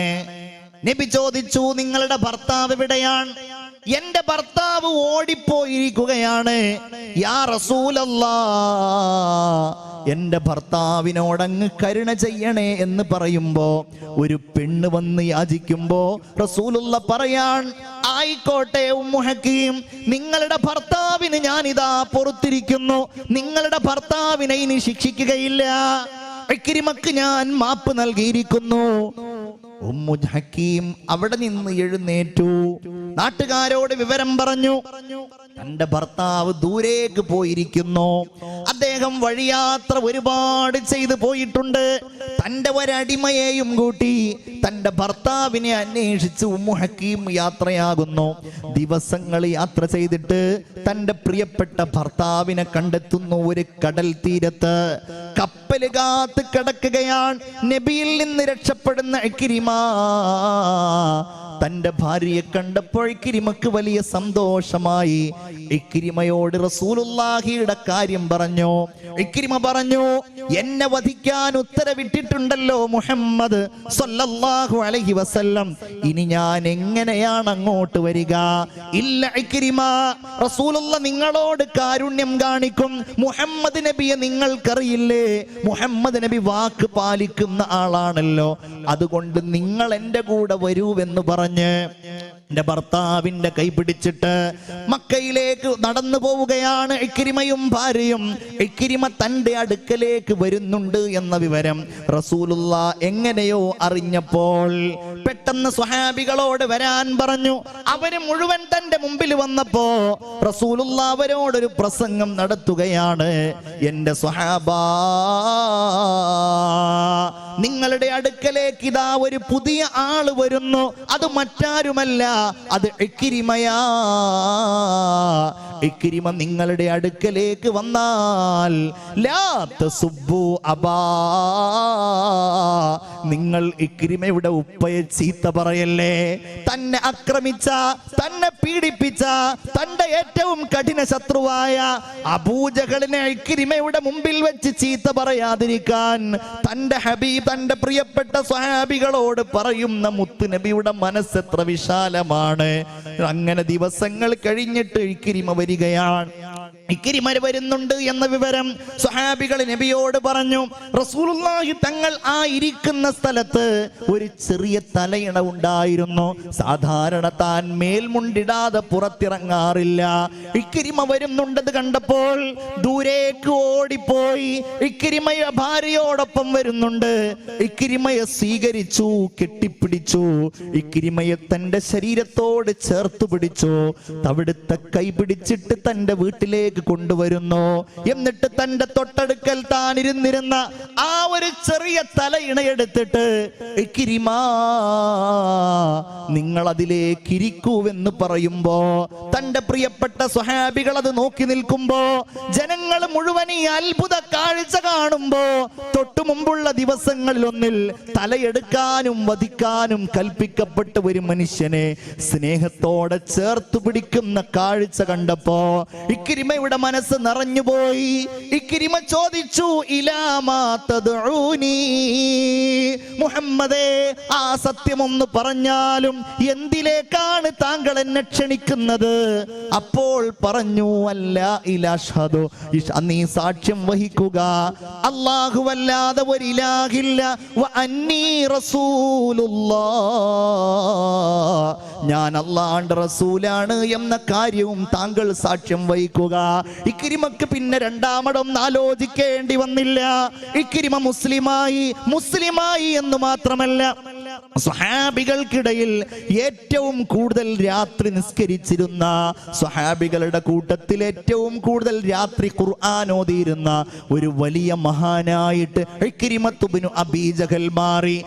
നബി ചോദിച്ചു, നിങ്ങളുടെ ഭർത്താവ് എവിടെയാണ്? എന്റെ ഭർത്താവ് ഓടിപ്പോയിരിക്കുകയാണ്. യാ റസൂലല്ലാഹ്, എന്റെ ഭർത്താവിനോടങ്ങ് കരുണ ചെയ്യണേ എന്ന് പറയുമ്പോ ഒരു പെണ്ണ് വന്ന് യാചിക്കുമ്പോ റസൂലുള്ള പറയാൻ, ആയിക്കോട്ടെ ഉമ്മു ഹക്കീം, നിങ്ങളുടെ ഭർത്താവിന് ഞാനിതാ പൊറുത്തിരിക്കുന്നു. നിങ്ങളുടെ ഭർത്താവിനെ ഇനി ശിക്ഷിക്കുകയില്ല. ഇക്രിമക്ക് ഞാൻ മാപ്പ് നൽകിയിരിക്കുന്നു. ഉമ്മു ഹക്കീം അവിടെ നിന്ന് എഴുന്നേറ്റു, നാട്ടുകാരോട് വിവരം പറഞ്ഞു. തന്റെ ഭർത്താവ് ദൂരേക്ക് പോയിരിക്കുന്നു. അദ്ദേഹം വഴിയാത്ര ഒരുപാട് ചെയ്തു പോയിട്ടുണ്ട്. തന്റെ ഒരടിമയെയും കൂട്ടി തന്റെ ഭർത്താവിനെ അന്വേഷിച്ച് ഉമ്മു ഹക്കീം യാത്രയാകുന്നു. ദിവസങ്ങൾ യാത്ര ചെയ്തിട്ട് തന്റെ പ്രിയപ്പെട്ട ഭർത്താവിനെ കണ്ടെത്തുന്നു. ഒരു കടൽ തീരത്ത് കപ്പല് കാത്ത് കിടക്കുകയാണ്. നബിയിൽ നിന്ന് രക്ഷപ്പെടുന്ന ഇക്രിമ തന്റെ ഭാര്യയെ കണ്ടപ്പോൾ ഇക്രിമക്ക് വലിയ സന്തോഷമായി. ഇക്രിമയോട് റസൂലുള്ളാഹിയുടെ കാര്യം പറഞ്ഞു. ഇക്രിമ പറഞ്ഞു, എന്നെ വധിക്കാൻ ഉത്തരവിട്ടിട്ടുണ്ടല്ലോ മുഹമ്മദ് സ്വല്ലല്ലാഹു അലൈഹി വസല്ലം. ഇനി ഞാൻ എങ്ങനെയാണ് അങ്ങോട്ട് വരിക? ഇല്ല ഇക്രിമ, റസൂലുള്ള നിങ്ങളോട് കാരുണ്യം കാണിക്കും. മുഹമ്മദ് നബിയെ നിങ്ങൾക്കറിയില്ലേ? മുഹമ്മദ് നബി വാക്ക് പാലിക്കുന്ന ആളാണല്ലോ. അതുകൊണ്ട് നിങ്ങൾ എന്റെ കൂടെ വരൂവെന്ന് പറഞ്ഞ് എന്റെ ഭർത്താവിന്റെ കൈ പിടിച്ചിട്ട് മക്കയിലേക്ക് നടന്നു പോവുകയാണ് ഇക്രിമയും ഭാര്യയും. ഇക്രിമ തന്റെ അടുക്കലേക്ക് വരുന്നുണ്ട് എന്ന വിവരം റസൂലുള്ളാഹി എങ്ങനെയോ അറിഞ്ഞപ്പോൾ പെട്ടെന്ന് സ്വഹാബികളോട് വരാൻ പറഞ്ഞു. അവര് മുഴുവൻ തന്റെ മുമ്പിൽ വന്നപ്പോ റസൂലുള്ളാഹി അവരോടൊരു പ്രസംഗം നടത്തുകയാണ്. എന്റെ സ്വഹാബാ, നിങ്ങളുടെ അടുക്കലേക്ക് ഇതാ ഒരു പുതിയ ആള് വരുന്നു. അത് മറ്റാരുമല്ല, അത് ഇക്രിമയാ. ഇക്രിമ നിങ്ങളുടെ അടുക്കലേക്ക് വന്നാൽ ലാ തസുബ്ബു അബാ, നിങ്ങൾ ഇക്രിമയുടെ ഉപ്പയെ ചീത്ത പറയല്ലേ. തന്നെ ആക്രമിച്ച, തന്നെ പീഡിപ്പിച്ച, തന്റെ ഏറ്റവും കഠിന ശത്രുവായ അബൂജഹലിനെ ഇക്രിമയുടെ മുമ്പിൽ വെച്ച് ചീത്ത പറയാതിരിക്കാൻ തന്റെ ഹബീബ്, തന്റെ പ്രിയപ്പെട്ട സ്വഹാബികളോട് പറയുന്ന മുത്ത് നബിയുടെ മനസ്സെത്ര വിശാലമാണ്. അങ്ങനെ ദിവസങ്ങൾ കഴിഞ്ഞിട്ട് ഇക്രിമ വരികയാണ്. ഇക്രിമ വരുന്നുണ്ട് എന്ന വിവരം സ്വഹാബികൾ നബിയോട് പറഞ്ഞു. റസൂലുള്ളാഹി തങ്ങൾ ആ ഇരിക്കുന്ന സ്ഥലത്ത് ഒരു ചെറിയ തലയിണ ഉണ്ടായിരുന്നു. സാധാരണ താൻ മേൽമുണ്ടിടാതെ പുറത്തിറങ്ങാറില്ല. ഇക്രിമ വരുന്നുണ്ടെന്ന് കണ്ടപ്പോൾ ദൂരേക്ക് ഓടിപ്പോയി. ഇക്രിമയെ ഭാര്യയോടൊപ്പം വരുന്നുണ്ട്. ഇക്രിമയെ സ്വീകരിച്ചു, കെട്ടിപ്പിടിച്ചു. ഇക്രിമയെ തന്റെ ശരീരത്തോട് ചേർത്ത് പിടിച്ചു. അവിടുത്തെ കൈ പിടിച്ചിട്ട് തന്റെ വീട്ടിലേക്ക് കൊണ്ടുവരുന്നു. എന്നിട്ട് തന്റെ തൊട്ടടുക്കൽ താൻ ഇരുന്നിരുന്ന ആ ഒരു ചെറിയ തലയിണയെടുത്തിട്ട് ഇക്രിമാ നിങ്ങൾ അതിലേക്ക് ഇരിക്കൂവെന്ന് പറയുമ്പോ തന്റെ പ്രിയപ്പെട്ട സ്വഹാബികൾ അത് നോക്കി നിൽക്കുമ്പോ, ജനങ്ങൾ മുഴുവൻ ഈ അത്ഭുത കാഴ്ച കാണുമ്പോ, തൊട്ടു മുമ്പുള്ള ദിവസങ്ങളിലൊന്നിൽ തലയെടുക്കാനും വധിക്കാനും കൽപ്പിക്കപ്പെട്ട ഒരു മനുഷ്യനെ സ്നേഹത്തോടെ ചേർത്തു പിടിക്കുന്ന കാഴ്ച കണ്ടപ്പോ ഇക്രിമയുടെ മനസ്സ് നിറഞ്ഞുപോയി. ഇക്രിമ ചോദിച്ചു, ഇലാമാ തദ്ഉനി, മുഹമ്മദേ ആ സത്യമൊന്ന് പറഞ്ഞാലും എന്തിലേക്കാണ് താങ്കൾ എന്നെ ക്ഷണിക്കുന്നത്? അപ്പോൾ പറഞ്ഞു, അല്ല ഇലാഷ്ഹദു, നീ സാക്ഷ്യം വഹിക്കുക അല്ലാഹുവല്ലാതെ ഒരു ഇലാഹില്ല, വ അന്നീ റസൂലുള്ളാഹ്, ഞാൻ അല്ലാഹുവിന്റെ റസൂലാണ് എന്ന കാര്യവും താങ്കൾ സാക്ഷ്യം വഹിക്കുക. ഇക്രിമക്ക് പിന്നെ രണ്ടാമതൊന്നും ആലോചിക്കേണ്ടി വന്നില്ല. ഇക്രിമ മുസ്ലിമായി എന്ന് മാത്രമല്ല, സ്വഹാബികൾക്കിടയിൽ ഏറ്റവും കൂടുതൽ രാത്രി നിസ്കരിച്ചിരുന്ന സ്വഹാബികളുടെ കൂട്ടത്തിൽ ഏറ്റവും കൂടുതൽ രാത്രി ഖുർആൻ ഓതിയിരുന്ന ഒരു വലിയ മഹാനായിട്ട് ഇക്രിമത്ത് ഇബ്നു അബീ ജഹൽ മാറി.